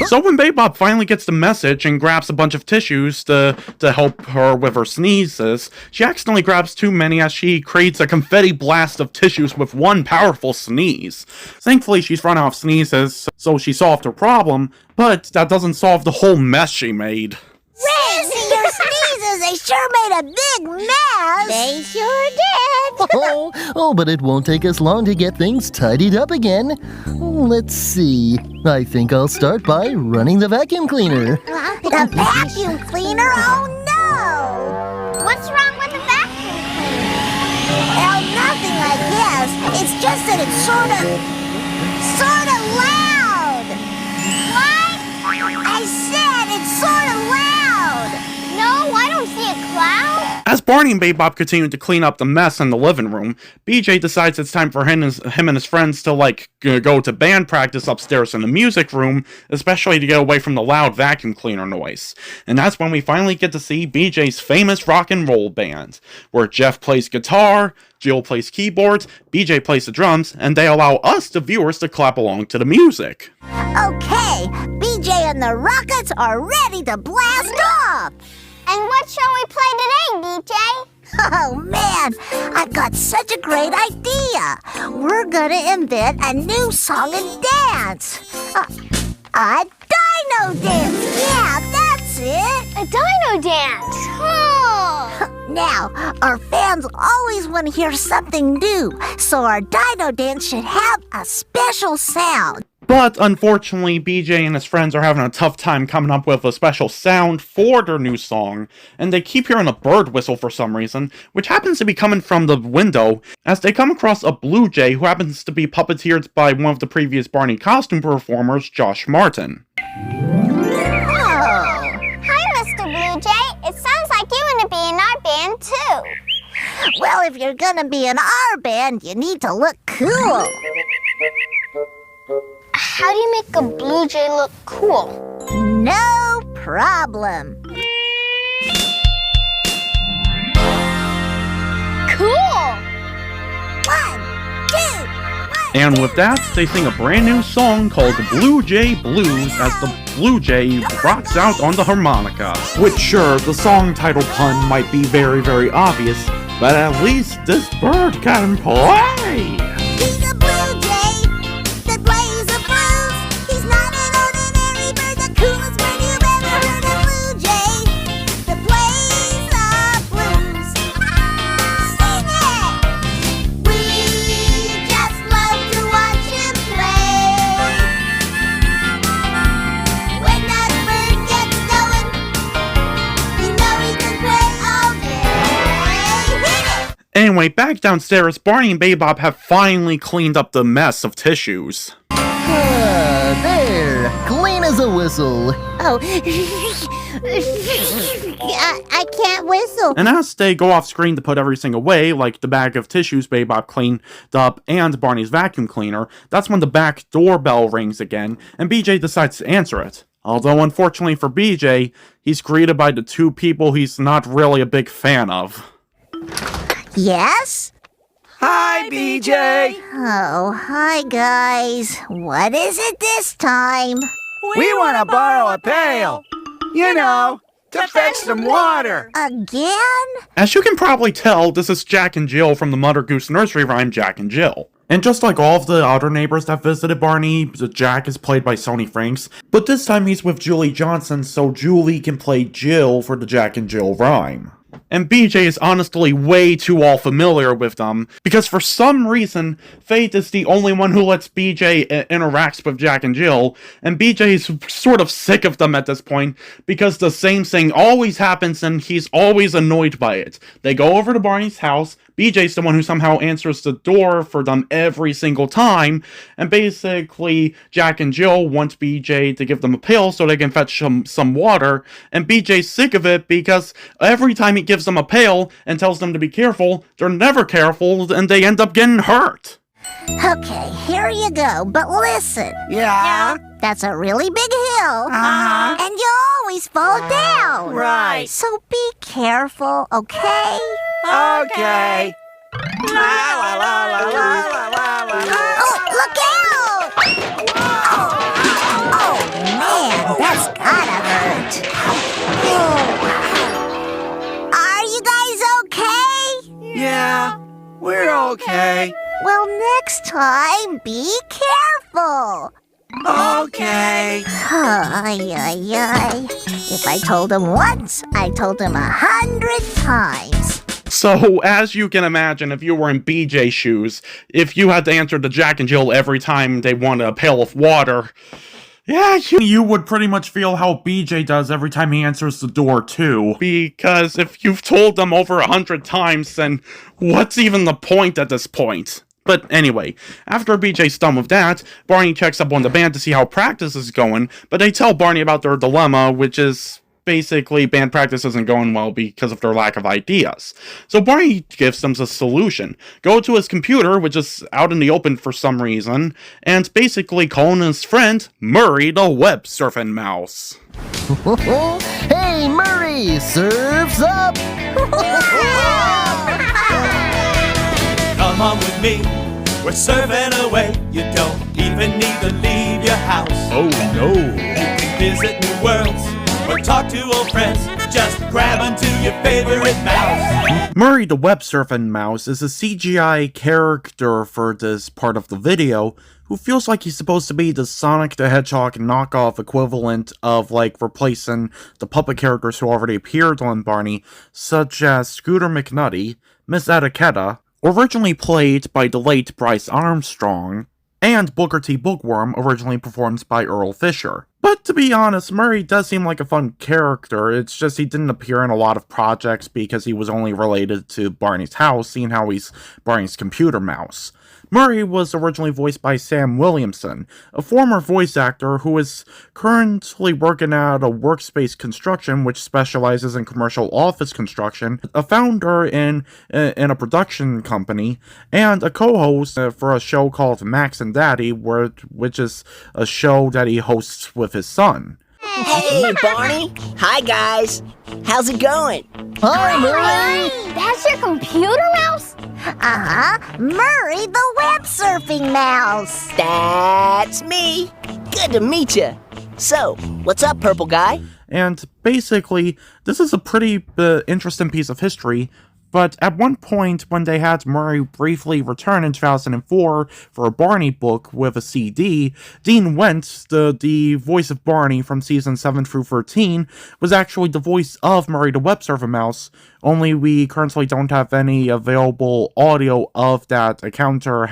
Speaker 2: So when Bebop finally gets the message and grabs a bunch of tissues to help her with her sneezes, she accidentally grabs too many as she creates a confetti blast of tissues with one powerful sneeze. Thankfully, she's run out of sneezes, so she solved her problem, but that doesn't solve the whole mess she made.
Speaker 4: Sissy, your sneezes, they sure made a big mess. They sure did.
Speaker 1: Oh, but it won't take us long to get things tidied up again. Let's see. I think I'll start by running the vacuum cleaner.
Speaker 4: The vacuum cleaner? Oh, no. What's wrong with the vacuum cleaner? Well, nothing, I guess. It's just that it's sort of loud. What? I said it's sort of loud. No, I don't see a cloud.
Speaker 2: As Barney and Bebop continue to clean up the mess in the living room, BJ decides it's time for him and his friends to, go to band practice upstairs in the music room, especially to get away from the loud vacuum cleaner noise. And that's when we finally get to see BJ's famous rock and roll band, where Jeff plays guitar, Jill plays keyboards, BJ plays the drums, and they allow us, the viewers, to clap along to the music.
Speaker 4: Okay, BJ and the Rockets are ready to blast off. And what shall we play today, BJ? Oh, man, I've got such a great idea. We're gonna invent a new song and dance. A dino dance. Yeah, that's it. A dino dance. Now, our fans always want to hear something new, so our dino dance should have a special sound.
Speaker 2: But unfortunately, BJ and his friends are having a tough time coming up with a special sound for their new song, and they keep hearing a bird whistle for some reason, which happens to be coming from the window, as they come across a Bluejay who happens to be puppeteered by one of the previous Barney costume performers, Josh Martin.
Speaker 4: Hi, Mr. Bluejay. It sounds like you want to be in our band, too. Well, if you're gonna be in our band, you need to look cool. How do you make a Bluejay look cool? No problem. Cool! 1, 2, 1.
Speaker 2: And with that, they sing a brand new song called Bluejay Blues as the Bluejay rocks out on the harmonica. Which, sure, the song title pun might be very, very obvious, but at least this bird can play!
Speaker 4: He's a Bluejay that plays the blues. He's not an ordinary bird, the coolest bird you've ever heard. A Bluejay that plays the blues. Sing it! We just love to watch him play. When that bird gets going, you know he can play all day. Hit it!
Speaker 2: Anyway, back downstairs, Barney and Bebop have finally cleaned up the mess of tissues.
Speaker 1: There, clean as a whistle.
Speaker 4: Oh, I can't whistle.
Speaker 2: And as they go off screen to put everything away, like the bag of tissues Bebop cleaned up and Barney's vacuum cleaner, that's when the back doorbell rings again, and BJ decides to answer it. Although unfortunately for BJ, he's greeted by the two people he's not really a big fan of.
Speaker 4: Yes?
Speaker 7: Hi, BJ.
Speaker 4: Oh, hi guys. What is it this time?
Speaker 7: We want to borrow a pail. You know, to fetch some water.
Speaker 4: Again?
Speaker 2: As you can probably tell, this is Jack and Jill from the Mother Goose nursery rhyme Jack and Jill. And just like all of the other neighbors that visited Barney, Jack is played by Sonny Franks, but this time he's with Julie Johnson so Julie can play Jill for the Jack and Jill rhyme. And BJ is honestly way too all familiar with them, because for some reason, Faith is the only one who lets BJ interacts with Jack and Jill, and BJ is sort of sick of them at this point, because the same thing always happens and he's always annoyed by it. They go over to Barney's house, BJ's the one who somehow answers the door for them every single time, and basically Jack and Jill want BJ to give them a pail so they can fetch some water, and BJ's sick of it because every time he gives them a pail and tells them to be careful, they're never careful and they end up getting hurt.
Speaker 4: Okay, here you go, but listen.
Speaker 7: Yeah?
Speaker 4: That's a really big hill.
Speaker 7: Uh-huh.
Speaker 4: And you always fall down.
Speaker 7: Right.
Speaker 4: So be careful, okay?
Speaker 7: Okay. La la la la la la la la.
Speaker 4: Oh, look out! Oh, man. And be careful.
Speaker 7: Okay.
Speaker 4: Ay, ay, ay. If I told him once, I told him 100 times.
Speaker 2: So, as you can imagine, if you were in BJ's shoes, if you had to answer to Jack and Jill every time they wanted a pail of water, yeah, you would pretty much feel how BJ does every time he answers the door, too. Because if you've told them over 100 times, then what's even the point at this point? But anyway, after BJ's done with that, Barney checks up on the band to see how practice is going, but they tell Barney about their dilemma, which is basically band practice isn't going well because of their lack of ideas. So Barney gives them a solution. Go to his computer, which is out in the open for some reason, and basically call in his friend, Murray the web surfing mouse.
Speaker 1: Hey, Murray, surf's up!
Speaker 8: Come on with me, we're surfing away. You don't even need to leave your house.
Speaker 2: Oh no.
Speaker 8: You can visit new worlds or talk to old friends. Just grab onto your favorite mouse.
Speaker 2: Murray the web surfing mouse is a CGI character for this part of the video who feels like he's supposed to be the Sonic the Hedgehog knockoff equivalent of, like, replacing the puppet characters who already appeared on Barney, such as Scooter McNutty, Miss Etiquetta, originally played by the late Bryce Armstrong, and Booker T. Bookworm, originally performed by Earl Fisher. But to be honest, Murray does seem like a fun character. It's just he didn't appear in a lot of projects because he was only related to Barney's house, seeing how he's Barney's computer mouse. Murray was originally voiced by Sam Williamson, a former voice actor who is currently working at a workspace construction which specializes in commercial office construction, a founder in a production company, and a co-host for a show called Max and Daddy, which is a show that he hosts with his son.
Speaker 9: Hey, Barney. Hi, guys. How's it going?
Speaker 1: Hi, Murray!
Speaker 4: That's your computer mouse? Uh-huh. Murray the web surfing mouse.
Speaker 9: That's me. Good to meet you. So, what's up, purple guy?
Speaker 2: And basically, this is a pretty interesting piece of history. But at one point, when they had Murray briefly return in 2004 for a Barney book with a CD, Dean Wentz, the voice of Barney from season 7 through 13, was actually the voice of Murray the web surfer mouse, only we currently don't have any available audio of that encounter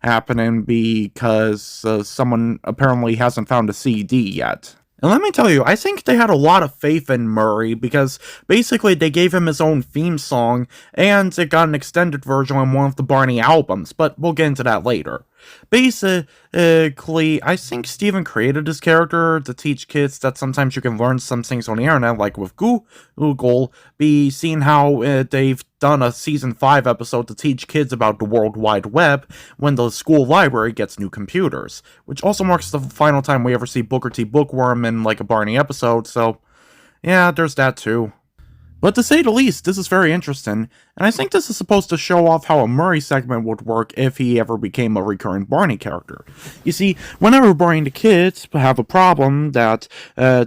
Speaker 2: happening because someone apparently hasn't found a CD yet. And let me tell you, I think they had a lot of faith in Murray, because basically they gave him his own theme song, and it got an extended version on one of the Barney albums, but we'll get into that later. Basically, I think Steven created this character to teach kids that sometimes you can learn some things on the internet, like with Google, seeing how they've done a season 5 episode to teach kids about the World Wide Web when the school library gets new computers, which also marks the final time we ever see Booker T. Bookworm in, like, a Barney episode, so yeah, there's that too. But to say the least, this is very interesting, and I think this is supposed to show off how a Murray segment would work if he ever became a recurring Barney character. You see, whenever Barney and the kids have a problem that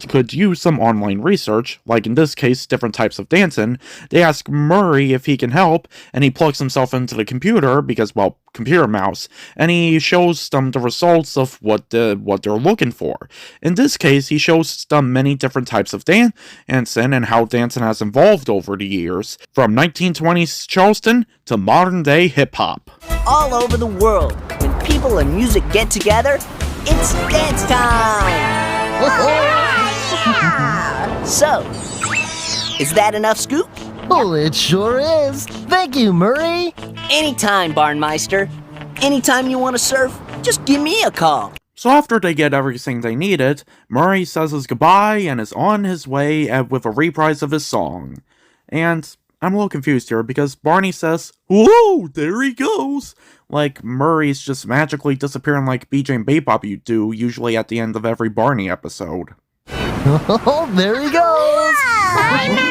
Speaker 2: could use some online research, like in this case, different types of dancing, they ask Murray if he can help, and he plugs himself into the computer, because, well, computer mouse, and he shows them the results of what they're looking for. In this case, he shows them many different types of dancing and how dancing has evolved over the years, from 1920s Charleston to modern day hip-hop.
Speaker 9: All over the world, when people and music get together, it's dance time! So, is that enough scoop?
Speaker 1: Oh, it sure is. Thank you, Murray.
Speaker 9: Anytime, Barnmeister. Anytime you want to surf, just give me a call.
Speaker 2: So after they get everything they needed, Murray says his goodbye and is on his way with a reprise of his song. And I'm a little confused here because Barney says, "Whoa, there he goes!" Like Murray's just magically disappearing like BJ and Bebop you do usually at the end of every Barney episode.
Speaker 1: Oh, there he goes!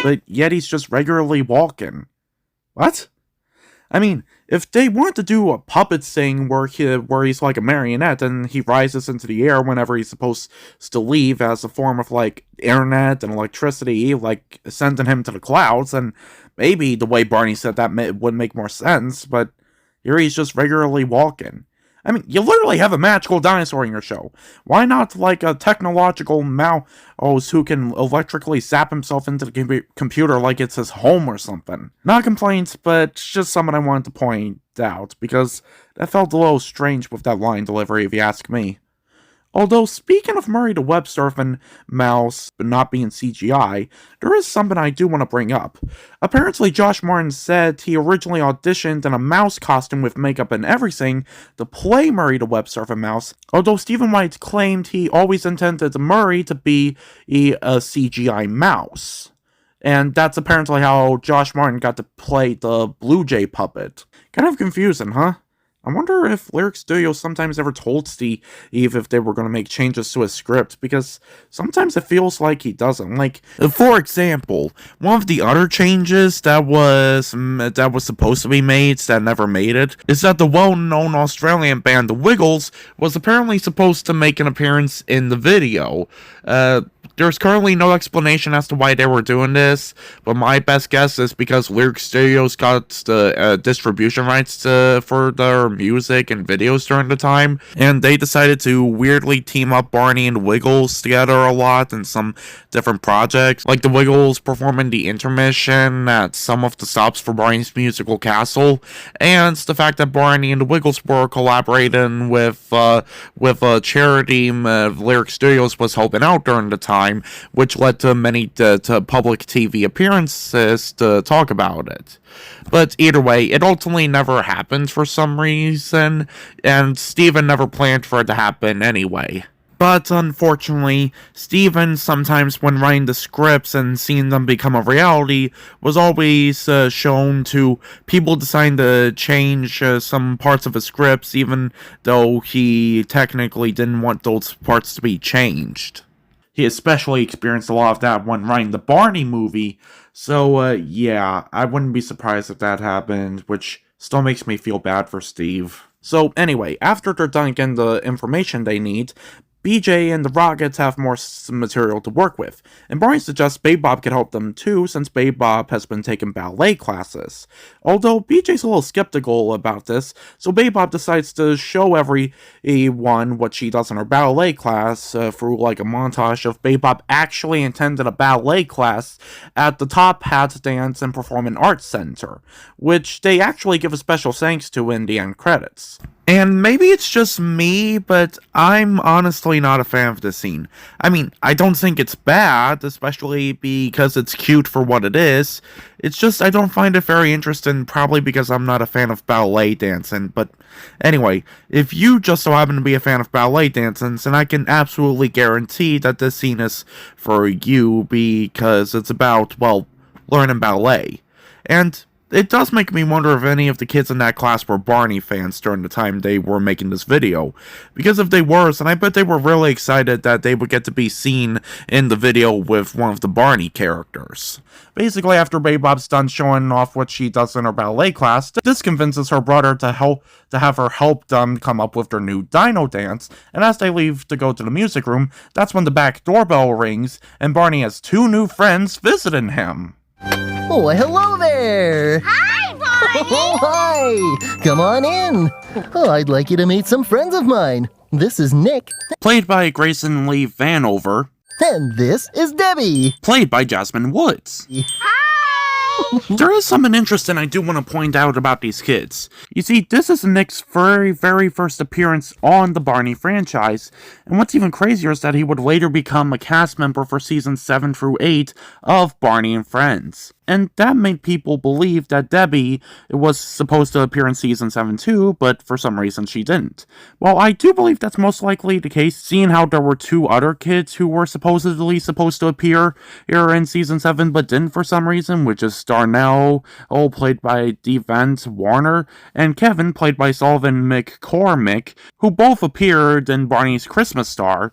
Speaker 2: But yet he's just regularly walking. What? I mean, if they want to do a puppet thing where he's like a marionette and he rises into the air whenever he's supposed to leave as a form of, like, internet and electricity, like, sending him to the clouds, and maybe the way Barney said that would make more sense, but here he's just regularly walking. I mean, you literally have a magical dinosaur in your show. Why not like a technological mouse who can electrically zap himself into the computer like it's his home or something? Not complaints, but just something I wanted to point out, because that felt a little strange with that line delivery, if you ask me. Although, speaking of Murray the Web Surfing mouse not being CGI, there is something I do want to bring up. Apparently, Josh Martin said he originally auditioned in a mouse costume with makeup and everything to play Murray the Web Surfing mouse, although Stephen White claimed he always intended Murray to be a CGI mouse. And that's apparently how Josh Martin got to play the Bluejay puppet. Kind of confusing, huh? I wonder if Lyric Studios sometimes ever told Steve if they were going to make changes to his script, because sometimes it feels like he doesn't. Like, for example, one of the other changes that was supposed to be made that never made it is that the well-known Australian band The Wiggles was apparently supposed to make an appearance in the video. There's currently no explanation as to why they were doing this, but my best guess is because Lyric Studios got the distribution rights for their music and videos during the time, and they decided to weirdly team up Barney and Wiggles together a lot in some different projects, like the Wiggles performing the intermission at some of the stops for Barney's musical castle, and the fact that Barney and the Wiggles were collaborating with a charity Lyric Studios was helping out during the time, which led to many to public TV appearances to talk about it. But either way, it ultimately never happened for some reason, and Steven never planned for it to happen anyway. But unfortunately, Steven, sometimes when writing the scripts and seeing them become a reality, was always shown to people deciding to change some parts of his scripts, even though he technically didn't want those parts to be changed. He especially experienced a lot of that when writing the Barney movie, so yeah, I wouldn't be surprised if that happened, which still makes me feel bad for Steve. So anyway, after they're done getting the information they need, BJ and the Rockets have more material to work with, and Barney suggests Babe Bob could help them too, since Babe Bob has been taking ballet classes. Although BJ's a little skeptical about this, so Babe Bob decides to show everyone what she does in her ballet class through like a montage of Babe Bob actually attended a ballet class at the Top Hat Dance and Performing Arts Center, which they actually give a special thanks to in the end credits. And maybe it's just me, but I'm honestly not a fan of this scene. I mean, I don't think it's bad, especially because it's cute for what it is. It's just I don't find it very interesting, probably because I'm not a fan of ballet dancing. But anyway, if you just so happen to be a fan of ballet dancing, then I can absolutely guarantee that this scene is for you, because it's about, well, learning ballet. And it does make me wonder if any of the kids in that class were Barney fans during the time they were making this video. Because if they were, then I bet they were really excited that they would get to be seen in the video with one of the Barney characters. Basically, after Babe Bob's done showing off what she does in her ballet class, this convinces her brother to have her help them come up with their new dino dance, and as they leave to go to the music room, that's when the back doorbell rings, and Barney has two new friends visiting him.
Speaker 1: Oh, well, hello there!
Speaker 4: Hi, Barney!
Speaker 1: Oh, hi! Come on in! Oh, I'd like you to meet some friends of mine. This is Nick.
Speaker 2: Played by Grayson Lee Vanover.
Speaker 1: And this is Debi.
Speaker 2: Played by Jasmine Woods.
Speaker 4: Hi!
Speaker 2: There is something interesting I do want to point out about these kids. You see, this is Nick's very, very first appearance on the Barney franchise, and what's even crazier is that he would later become a cast member for seasons 7 through 8 of Barney and Friends. And that made people believe that Debi was supposed to appear in season 7 too, but for some reason she didn't. Well, I do believe that's most likely the case, seeing how there were two other kids who were supposedly supposed to appear here in season 7 but didn't for some reason, which is Darnell, played by Devent Warner, and Kevin, played by Sullivan McCormick, who both appeared in Barney's Christmas Star.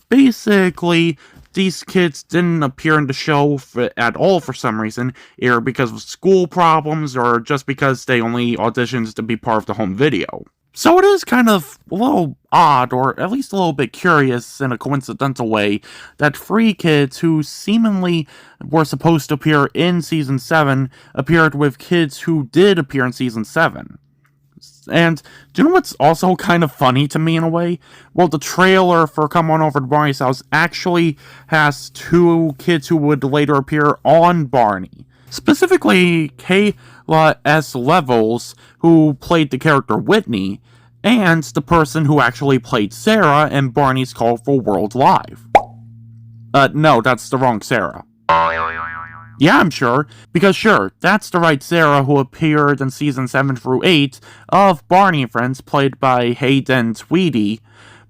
Speaker 2: Basically, these kids didn't appear in the show at all for some reason, either because of school problems or just because they only auditioned to be part of the home video. So it is kind of a little odd, or at least a little bit curious in a coincidental way, that 3 kids who seemingly were supposed to appear in season 7 appeared with kids who did appear in season 7. And do you know what's also kind of funny to me in a way? Well, the trailer for Come On Over to Barney's House actually has 2 kids who would later appear on Barney. Specifically, Kayla S. Levels, who played the character Whitney, and the person who actually played Sarah in Barney's Colorful World Live. No, that's the wrong Sarah. Yeah, I'm sure, because sure, that's the right Sarah who appeared in season 7 through 8 of Barney Friends, played by Hayden Tweedy.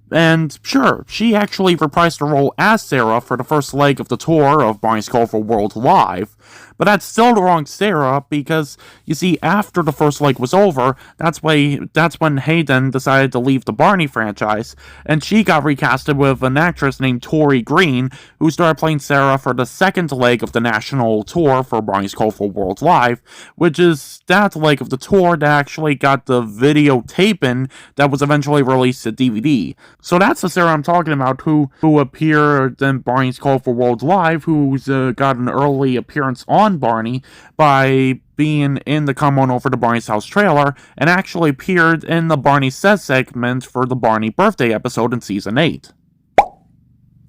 Speaker 2: And sure, she actually reprised the role as Sarah for the first leg of the tour of Barney's Colorful World Live. But that's still the wrong Sarah, because, you see, after the first leg was over, that's when Hayden decided to leave the Barney franchise, and she got recasted with an actress named Tori Green, who started playing Sarah for the second leg of the national tour for Barney's Colorful World Live, which is that leg of the tour that actually got the videotaping that was eventually released to DVD. So that's the Sarah I'm talking about, who appeared in Barney's Colorful World Live, who's got an early appearance on Barney by being in the Come On Over to Barney's House trailer, and actually appeared in the Barney Says segment for the Barney birthday episode in season 8.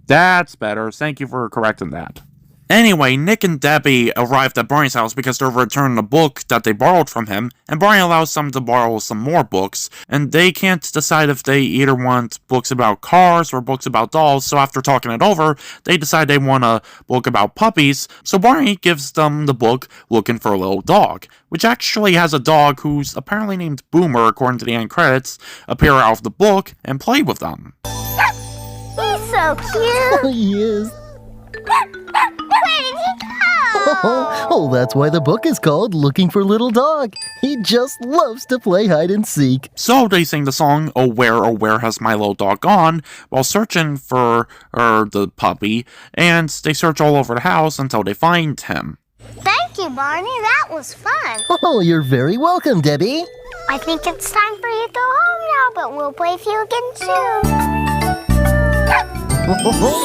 Speaker 2: That's better. Thank you for correcting that. Anyway, Nick and Debi arrived at Barney's house because they're returning a book that they borrowed from him, and Barney allows them to borrow some more books, and they can't decide if they either want books about cars or books about dolls, so after talking it over, they decide they want a book about puppies, so Barney gives them the book Looking for a Little Dog, which actually has a dog who's apparently named Boomer according to the end credits, appear out of the book and play with them.
Speaker 4: He's so cute.
Speaker 1: He is.
Speaker 4: Where did he go?
Speaker 1: Oh, that's why the book is called Looking for Little Dog. He just loves to play hide and seek.
Speaker 2: So they sing the song, oh where has my little dog gone, while searching for the puppy, and they search all over the house until they find him.
Speaker 4: Thank you, Barney. That was fun.
Speaker 1: Oh, you're very welcome, Debi.
Speaker 4: I think it's time for you to go home now, but we'll play with you again soon.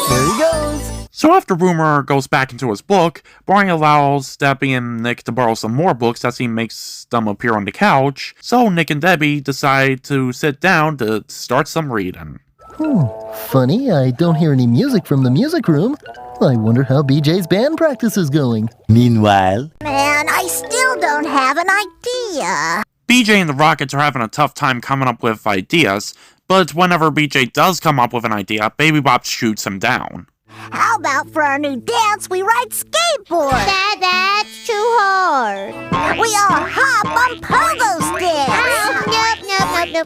Speaker 1: There he goes.
Speaker 2: So after Boomer goes back into his book, Barney allows Debi and Nick to borrow some more books as he makes them appear on the couch, so Nick and Debi decide to sit down to start some reading.
Speaker 1: Funny, I don't hear any music from the music room. I wonder how BJ's band practice is going.
Speaker 9: Meanwhile,
Speaker 4: Man, I still don't have an idea.
Speaker 2: BJ and the Rockets are having a tough time coming up with ideas, but whenever BJ does come up with an idea, Baby Bop shoots him down.
Speaker 4: How about for our new dance, we ride skateboards? That's too hard. We all hop on pogo sticks.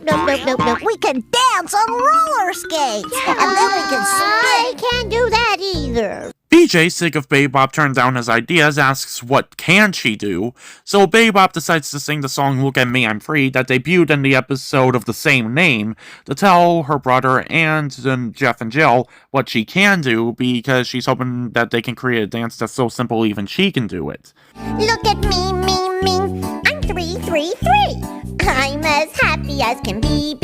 Speaker 4: Nope. We can dance on roller skates. And then we can spin. I can't do that either.
Speaker 2: BJ, sick of Baby Bop turning down his ideas, asks what can she do, so Baby Bop decides to sing the song Look at Me, I'm Free that debuted in the episode of the same name to tell her brother and Jeff and Jill what she can do, because she's hoping that they can create a dance that's so simple even she can do it.
Speaker 4: Look at me. I'm 333. I'm as happy as can be.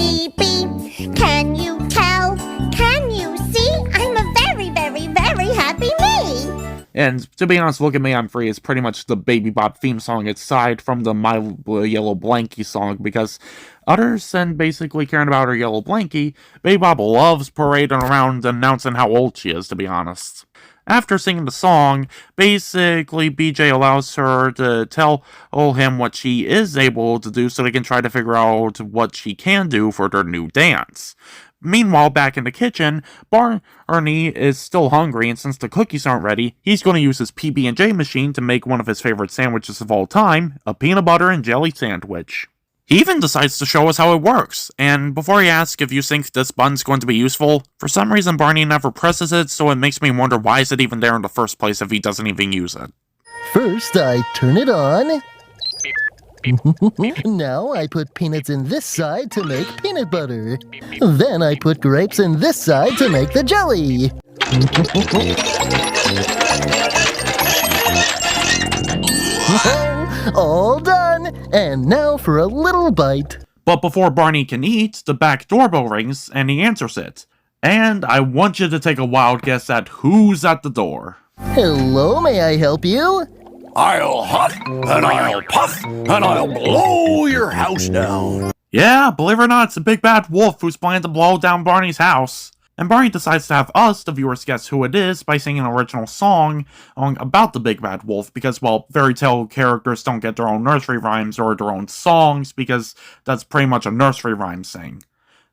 Speaker 4: Can you tell? Can you see? I'm a very, very, very happy me.
Speaker 2: And to be honest, Look at Me, I'm Free is pretty much the Baby Bop theme song aside from the My Yellow Blankie song, because other than basically caring about her yellow blankie, Baby Bop loves parading around announcing how old she is, to be honest. After singing the song, basically BJ allows her to tell him what she is able to do so they can try to figure out what she can do for their new dance. Meanwhile, back in the kitchen, Barney is still hungry, and since the cookies aren't ready, he's going to use his PB&J machine to make one of his favorite sandwiches of all time, a peanut butter and jelly sandwich. He even decides to show us how it works, and before he asks if you think this bun's going to be useful, for some reason Barney never presses it, so it makes me wonder why is it even there in the first place if he doesn't even use it.
Speaker 1: First, I turn it on. Now I put peanuts in this side to make peanut butter. Then I put grapes in this side to make the jelly. All done! And now for a little bite.
Speaker 2: But before Barney can eat, the back doorbell rings and he answers it. And I want you to take a wild guess at who's at the door.
Speaker 1: Hello, may I help you?
Speaker 7: I'll huff, and I'll puff, and I'll blow your house down.
Speaker 2: Yeah, believe it or not, it's a big bad wolf who's planning to blow down Barney's house. And Barney decides to have us, the viewers, guess who it is by singing an original song about the big bad wolf because, well, fairy tale characters don't get their own nursery rhymes or their own songs because that's pretty much a nursery rhyme thing.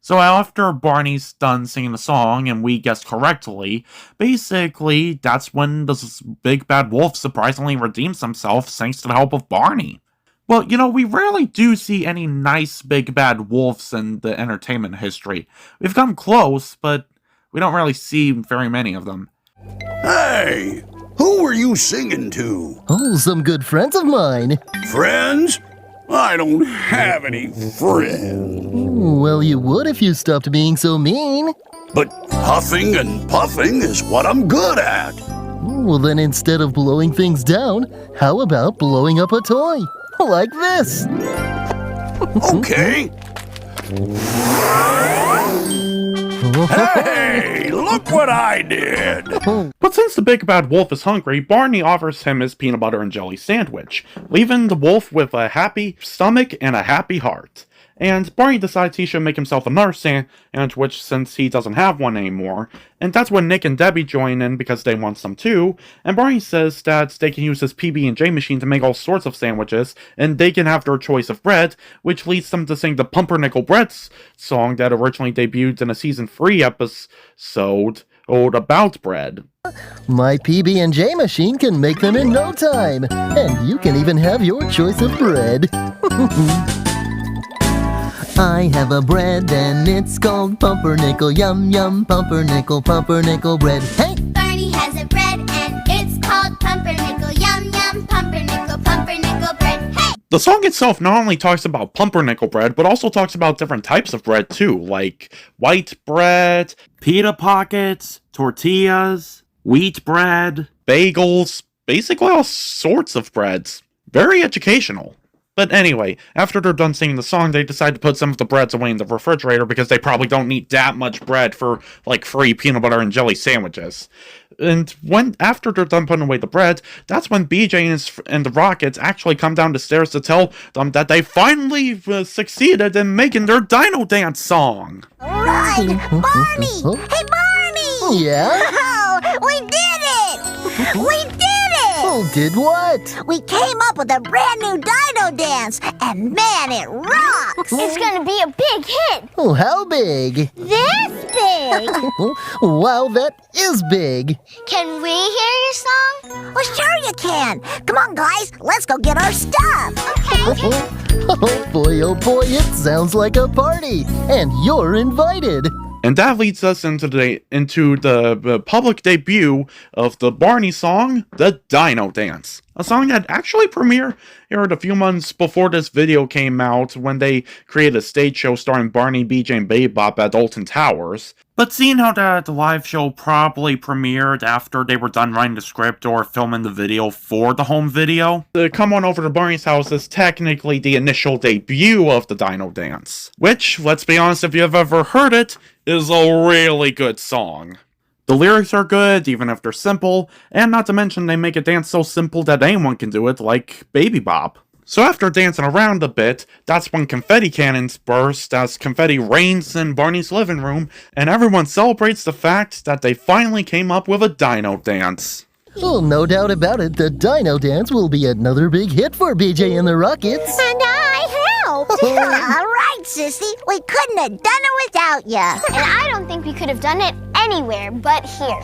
Speaker 2: So after Barney's done singing the song and we guessed correctly, basically that's when this big bad wolf surprisingly redeems himself thanks to the help of Barney. Well, you know, we rarely do see any nice big bad wolves in the entertainment history. We've come close, but we don't really see very many of them.
Speaker 10: Hey, who were you singing to?
Speaker 1: Oh, some good friends of mine.
Speaker 10: Friends? I don't have any friends.
Speaker 1: Well, you would if you stopped being so mean.
Speaker 10: But huffing and puffing is what I'm good at.
Speaker 1: Well, then instead of blowing things down, how about blowing up a toy? Like this.
Speaker 10: Okay. Hey, look what I did.
Speaker 2: But since the big bad wolf is hungry, Barney offers him his peanut butter and jelly sandwich, leaving the wolf with a happy stomach and a happy heart. And Barney decides he should make himself another sandwich since he doesn't have one anymore. And that's when Nick and Debi join in because they want some too. And Barney says that they can use his PB&J machine to make all sorts of sandwiches, and they can have their choice of bread, which leads them to sing the Pumpernickel Bread song that originally debuted in a season 3 episode about bread.
Speaker 1: My PB&J machine can make them in no time, and you can even have your choice of bread. I have a bread and it's called pumpernickel, yum yum, pumpernickel, pumpernickel bread. Hey!
Speaker 5: Barney has a bread and it's called pumpernickel, yum yum, pumpernickel, pumpernickel bread. Hey!
Speaker 2: The song itself not only talks about pumpernickel bread, but also talks about different types of bread too, like white bread, pita pockets, tortillas, wheat bread, bagels, basically all sorts of breads. Very educational. But anyway, after they're done singing the song, they decide to put some of the breads away in the refrigerator because they probably don't need that much bread for, like, free peanut butter and jelly sandwiches. And after they're done putting away the bread, that's when BJ and the Rockets actually come down the stairs to tell them that they finally succeeded in making their Dino Dance song.
Speaker 4: Right! Barney! Hey, Barney!
Speaker 1: Yeah?
Speaker 4: Oh, we did it! We did it!
Speaker 1: Oh, did what?
Speaker 4: We came up with a brand new Dino Dance, and man, it rocks!
Speaker 5: It's gonna be a big hit!
Speaker 1: Oh, how big?
Speaker 5: This big!
Speaker 1: Wow, that is big.
Speaker 5: Can we hear your song?
Speaker 4: Well, sure you can! Come on, guys, let's go get our stuff!
Speaker 5: Okay.
Speaker 1: Oh boy, it sounds like a party, and you're invited.
Speaker 2: And that leads us into the public debut of the Barney song, The Dino Dance. A song that actually premiered a few months before this video came out when they created a stage show starring Barney, BJ, and Baby Bop at Alton Towers. But seeing how the live show probably premiered after they were done writing the script or filming the video for the home video, the Come On Over to Barney's House is technically the initial debut of the Dino Dance. Which, let's be honest, if you've ever heard it, is a really good song. The lyrics are good, even if they're simple, and not to mention they make a dance so simple that anyone can do it, like Baby Bop. So after dancing around a bit, that's when confetti cannons burst as confetti rains in Barney's living room, and everyone celebrates the fact that they finally came up with a Dino Dance.
Speaker 1: Oh, no doubt about it, the Dino Dance will be another big hit for BJ and the Rockets.
Speaker 4: And I helped! All right, sissy, we couldn't have done it without ya.
Speaker 5: And I don't think we could have done it anywhere but here.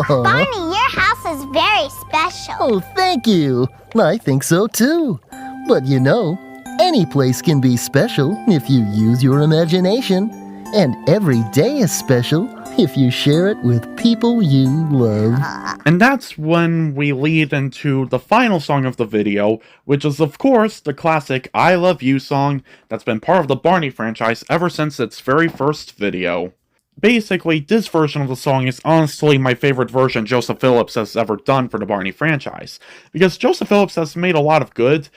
Speaker 5: Barney, your house is very special.
Speaker 1: Oh, thank you. I think so too. But you know, any place can be special if you use your imagination. And every day is special if you share it with people you love.
Speaker 2: And that's when we lead into the final song of the video, which is of course the classic I Love You song that's been part of the Barney franchise ever since its very first video. Basically, this version of the song is honestly my favorite version Joseph Phillips has ever done for the Barney franchise, because Joseph Phillips has made a lot of good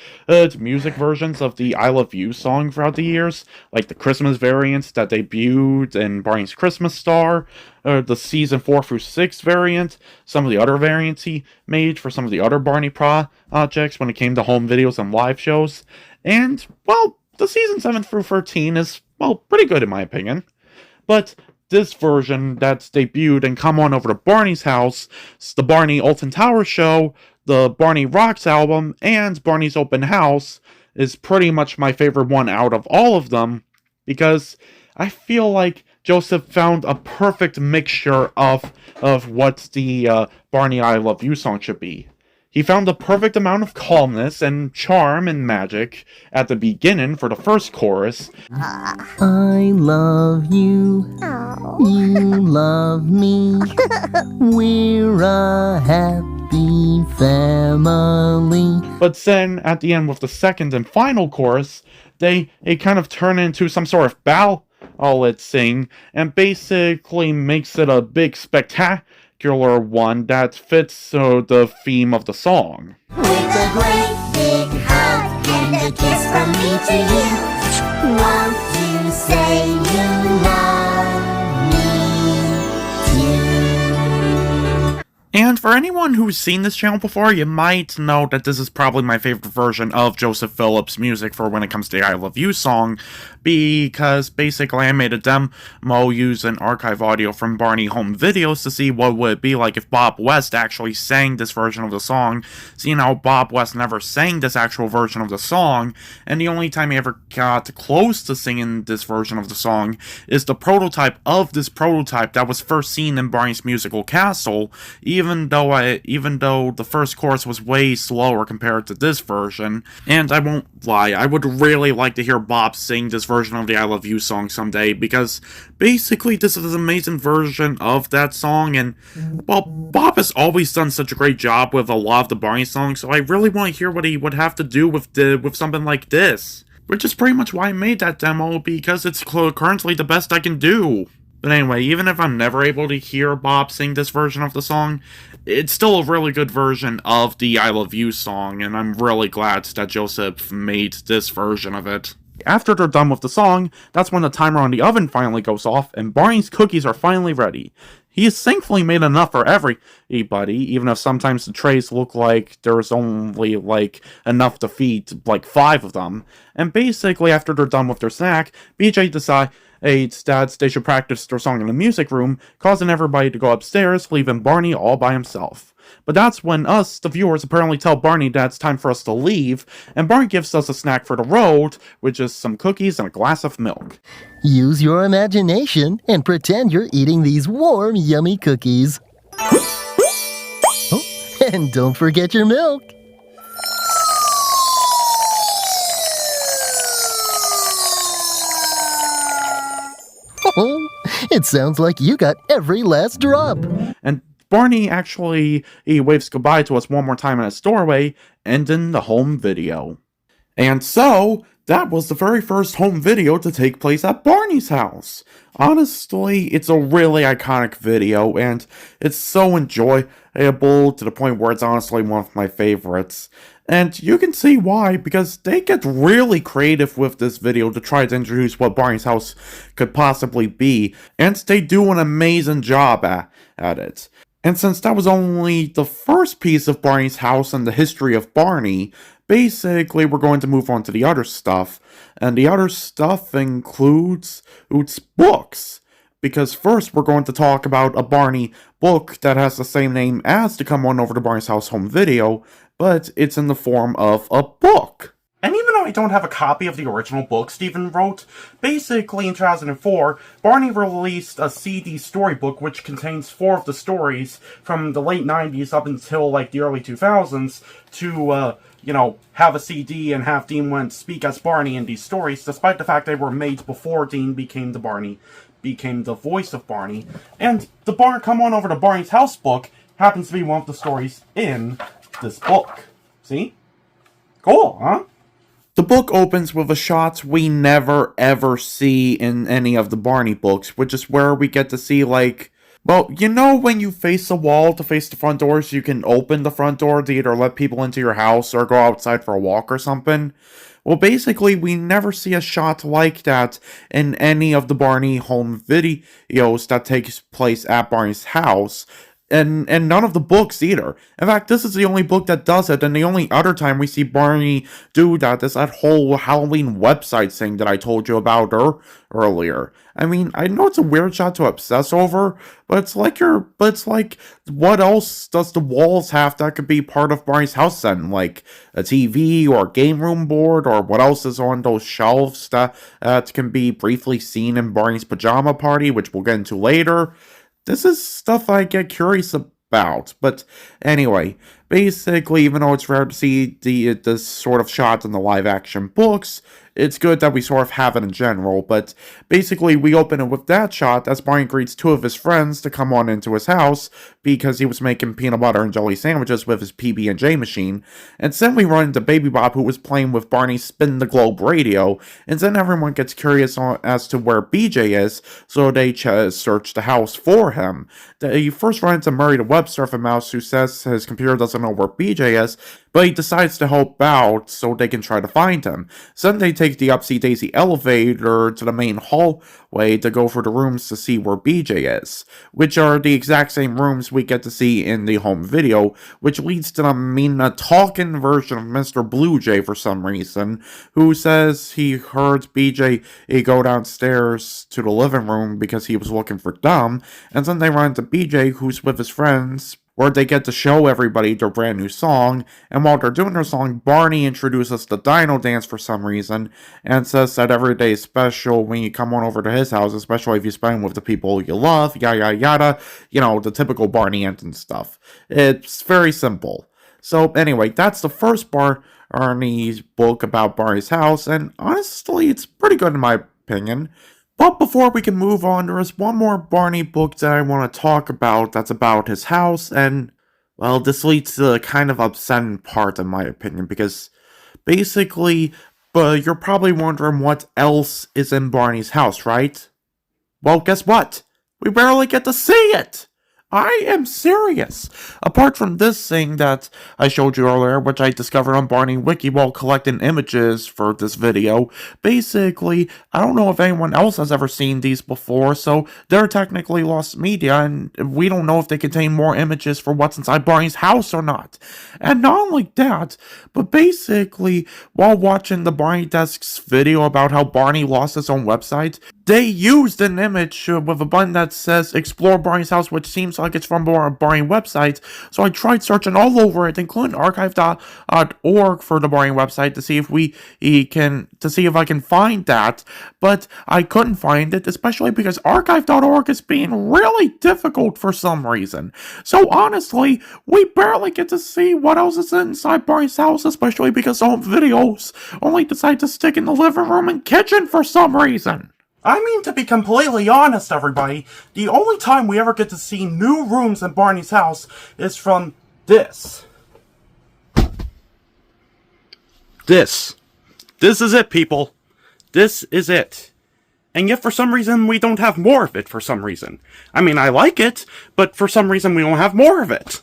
Speaker 2: music versions of the I Love You song throughout the years, like the Christmas variants that debuted in Barney's Christmas Star, the season 4 through 6 variant, some of the other variants he made for some of the other Barney projects when it came to home videos and live shows, and, well, the season 7 through 13 is, well, pretty good in my opinion. But this version that's debuted and come on over to Barney's House, it's the Barney Alton Towers show, the Barney Rocks album, and Barney's Open House is pretty much my favorite one out of all of them, because I feel like Joseph found a perfect mixture of what the Barney I Love You song should be. He found the perfect amount of calmness and charm and magic at the beginning for the first chorus.
Speaker 1: I love you, you love me, we're a happy family.
Speaker 2: But then, at the end with the second and final chorus, it kind of turned into some sort of ballad sing, and basically makes it a big spectacular one that fits the theme of the song.
Speaker 5: With a great big hug and a kiss from me to you, won't you say you love me too?
Speaker 2: And for anyone who's seen this channel before, you might know that this is probably my favorite version of Joseph Phillips' music for when it comes to the I Love You song, because basically I made a demo using archive audio from Barney home videos to see what would it be like if Bob West actually sang this version of the song, seeing how Bob West never sang this actual version of the song, and the only time he ever got close to singing this version of the song is the prototype of this prototype that was first seen in Barney's musical Castle, even though the first chorus was way slower compared to this version. And I won't lie, I would really like to hear Bob sing this version of the I Love You song someday, because basically this is an amazing version of that song, and well, Bob has always done such a great job with a lot of the Barney songs, so I really want to hear what he would have to do with something like this, which is pretty much why I made that demo, because it's currently the best I can do. But anyway, even if I'm never able to hear Bob sing this version of the song, it's still a really good version of the I Love You song, and I'm really glad that Joseph made this version of it. After they're done with the song, that's when the timer on the oven finally goes off, and Barney's cookies are finally ready. He has thankfully made enough for everybody, even if sometimes the trays look like there's only, enough to feed, 5 of them. And basically, after they're done with their snack, BJ decides that they should practice their song in the music room, causing everybody to go upstairs, leaving Barney all by himself. But that's when us, the viewers, apparently tell Barney that it's time for us to leave, and Barney gives us a snack for the road, which is some cookies and a glass of milk.
Speaker 1: Use your imagination and pretend you're eating these warm, yummy cookies. Oh, and don't forget your milk. Oh, it sounds like you got every last drop.
Speaker 2: And Barney actually waves goodbye to us one more time in his doorway, ending the home video. And so, that was the very first home video to take place at Barney's house. Honestly, it's a really iconic video, and it's so enjoyable to the point where it's honestly one of my favorites. And you can see why, because they get really creative with this video to try to introduce what Barney's house could possibly be, and they do an amazing job at it. And since that was only the first piece of Barney's house and the history of Barney, basically we're going to move on to the other stuff. And the other stuff includes books. Because first we're going to talk about a Barney book that has the same name as the Come On Over to Barney's House home video, but it's in the form of a book. And even though I don't have a copy of the original book Stephen wrote, basically in 2004, Barney released a CD storybook which contains 4 of the stories from the late 90s up until the early 2000s to, have a CD and have Dean Wentz speak as Barney in these stories, despite the fact they were made before Dean became the voice of Barney. And the Come On Over to Barney's House book happens to be one of the stories in this book. See? Cool, huh? The book opens with a shot we never ever see in any of the Barney books, which is where we get to see when you face a wall to face the front doors, you can open the front door to either let people into your house or go outside for a walk or something. Well, basically, we never see a shot like that in any of the Barney home videos that takes place at Barney's house. And none of the books either. In fact, this is the only book that does it, and the only other time we see Barney do that is that whole Halloween website thing that I told you about earlier. I mean, I know it's a weird shot to obsess over, but it's like what else does the walls have that could be part of Barney's house then? Like a TV or a game room board, or what else is on those shelves that can be briefly seen in Barney's pajama party, which we'll get into later. This is stuff I get curious about, but anyway, basically, even though it's rare to see this sort of shot in the live-action books, it's good that we sort of have it in general, but basically we open it with that shot as Barney greets two of his friends to come on into his house because he was making peanut butter and jelly sandwiches with his PB&J machine, and then we run into Baby Bob, who was playing with Barney's Spin the Globe radio, and then everyone gets curious as to where BJ is, so they search the house for him. You first run into Murray the web surfer mouse, who says his computer doesn't know where BJ is, but he decides to help out so they can try to find him. Then they take the Upsy Daisy elevator to the main hallway to go for the rooms to see where BJ is, which are the exact same rooms we get to see in the home video, which leads to the talking version of Mr. Bluejay for some reason, who says he heard BJ go downstairs to the living room because he was looking for them, and then they run into BJ, who's with his friends, where they get to show everybody their brand new song, and while they're doing their song, Barney introduces the Dino Dance for some reason, and says that every day is special when you come on over to his house, especially if you spend with the people you love, yada yada, you know, the typical Barney Antwaun stuff. It's very simple. So anyway, that's the first Barney's book about Barney's house, and honestly, it's pretty good in my opinion. But before we can move on, there is one more Barney book that I want to talk about that's about his house, and, well, this leads to the kind of upsetting part in my opinion, because basically, you're probably wondering what else is in Barney's house, right? Well, guess what? We barely get to see it! I am serious. Apart from this thing that I showed you earlier, which I discovered on Barney Wiki while collecting images for this video, basically, I don't know if anyone else has ever seen these before, so they're technically lost media, and we don't know if they contain more images for what's inside Barney's house or not. And not only that, but basically, while watching the Barney Desk's video about how Barney lost his own website, they used an image with a button that says Explore Barney's House, which seems like it's from a Barney website, so I tried searching all over it, including archive.org for the Barney website to see if I can find that, but I couldn't find it, especially because archive.org is being really difficult for some reason. So honestly, we barely get to see what else is inside Barney's house, especially because home videos only decide to stick in the living room and kitchen for some reason. I mean, to be completely honest, everybody, the only time we ever get to see new rooms in Barney's house is from this. This is it, people. This is it. And yet, for some reason, we don't have more of it for some reason. I mean, I like it, but for some reason, we don't have more of it.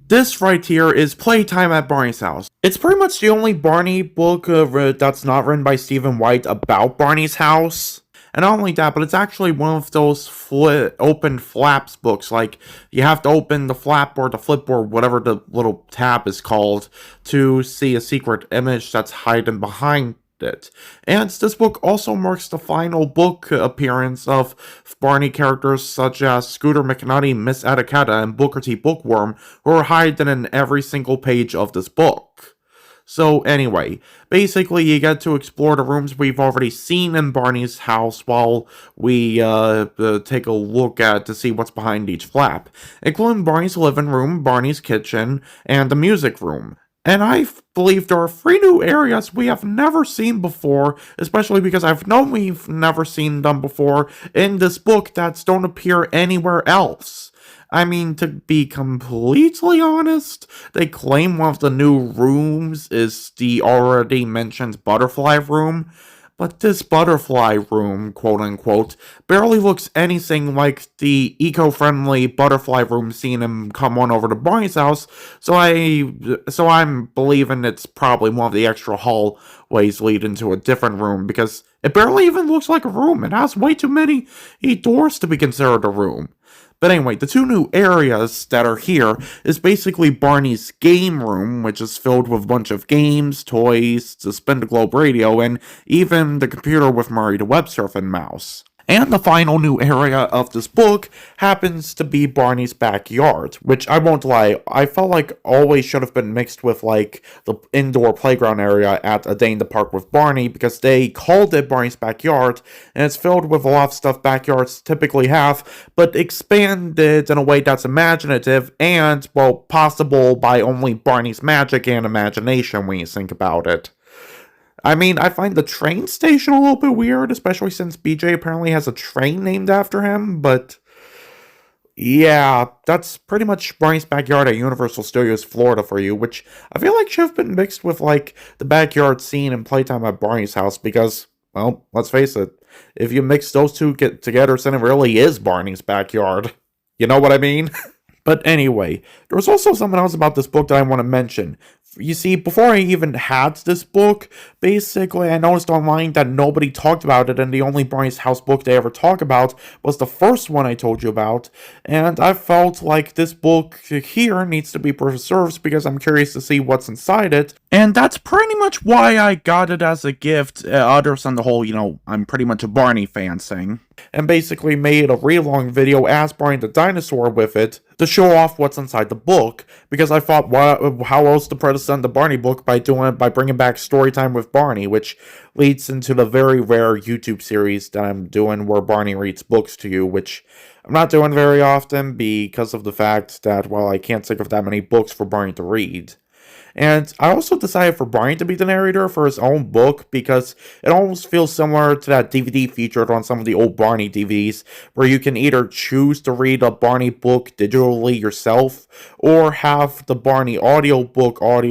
Speaker 2: This right here is Playtime at Barney's House. It's pretty much the only Barney book that's not written by Stephen White about Barney's house. And not only that, but it's actually one of those open flaps books. Like, you have to open the flap or the flipboard, whatever the little tab is called, to see a secret image that's hidden behind it. And this book also marks the final book appearance of Barney characters such as Scooter McNutty, Miss Etiquetta, and Booker T. Bookworm, who are hidden in every single page of this book. So anyway, basically you get to explore the rooms we've already seen in Barney's house while we take a look at to see what's behind each flap, including Barney's living room, Barney's kitchen, and the music room. And I believe there are 3 new areas we have never seen before, especially because I've known we've never seen them before in this book that don't appear anywhere else. I mean, to be completely honest, they claim one of the new rooms is the already mentioned butterfly room, but this butterfly room, quote-unquote, barely looks anything like the eco-friendly butterfly room seen him come on over to Barney's house, so I'm believing it's probably one of the extra hallways leading to a different room, because it barely even looks like a room. It has way too many doors to be considered a room. But anyway, the two new areas that are here is basically Barney's game room, which is filled with a bunch of games, toys, the spin the globe radio, and even the computer with Murray the web surfing mouse. And the final new area of this book happens to be Barney's backyard, which I won't lie, I felt like always should have been mixed with like the indoor playground area at A Day in the Park with Barney, because they called it Barney's backyard, and it's filled with a lot of stuff backyards typically have, but expanded in a way that's imaginative and, well, possible by only Barney's magic and imagination when you think about it. I mean, I find the train station a little bit weird, especially since BJ apparently has a train named after him, but yeah, that's pretty much Barney's backyard at Universal Studios Florida for you, which I feel like should have been mixed with, like, the backyard scene and playtime at Barney's house, because, well, let's face it, if you mix those two together, then it really is Barney's backyard. You know what I mean? But anyway, there was also something else about this book that I want to mention. You see, before I even had this book, basically I noticed online that nobody talked about it, and the only Barney's House book they ever talk about was the first one I told you about, and I felt like this book here needs to be preserved because I'm curious to see what's inside it, and that's pretty much why I got it as a gift, other than the whole, you know, I'm pretty much a Barney fan thing. And basically made a real long video as Barney the Dinosaur with it to show off what's inside the book, because I thought, how else to present the Barney book by bringing back Storytime with Barney, which leads into the very rare YouTube series that I'm doing where Barney reads books to you, which I'm not doing very often because of the fact that, well, I can't think of that many books for Barney to read. And I also decided for Barney to be the narrator for his own book because it almost feels similar to that DVD featured on some of the old Barney DVDs, where you can either choose to read a Barney book digitally yourself, or have the Barney audiobook or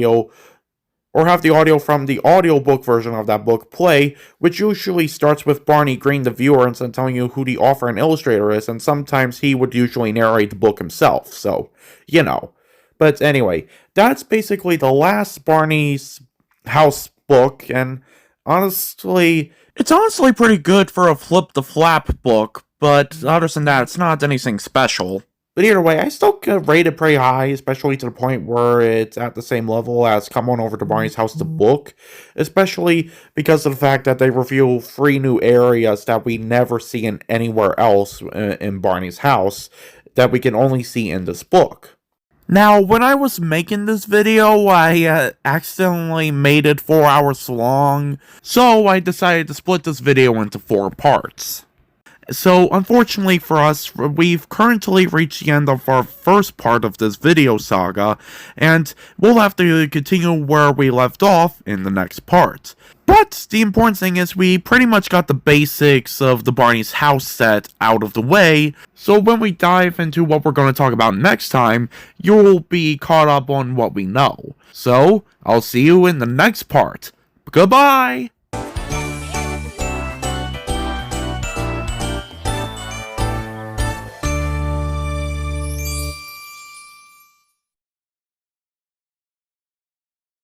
Speaker 2: have the audio from the audiobook version of that book play, which usually starts with Barney greeting the viewer and then telling you who the author and illustrator is, and sometimes he would usually narrate the book himself, so, you know. But anyway, that's basically the last Barney's House book, and honestly, it's honestly pretty good for a Flip the Flap book, but other than that, it's not anything special. But either way, I still rate it pretty high, especially to the point where it's at the same level as Come On Over to Barney's House the book, especially because of the fact that they reveal 3 new areas that we never see in anywhere else in Barney's house, that we can only see in this book. Now, when I was making this video, I accidentally made it 4 hours long, so I decided to split this video into 4 parts. So, unfortunately for us, we've currently reached the end of our first part of this video saga, and we'll have to continue where we left off in the next part. But the important thing is we pretty much got the basics of the Barney's House set out of the way, so when we dive into what we're going to talk about next time, you'll be caught up on what we know. So, I'll see you in the next part. Goodbye!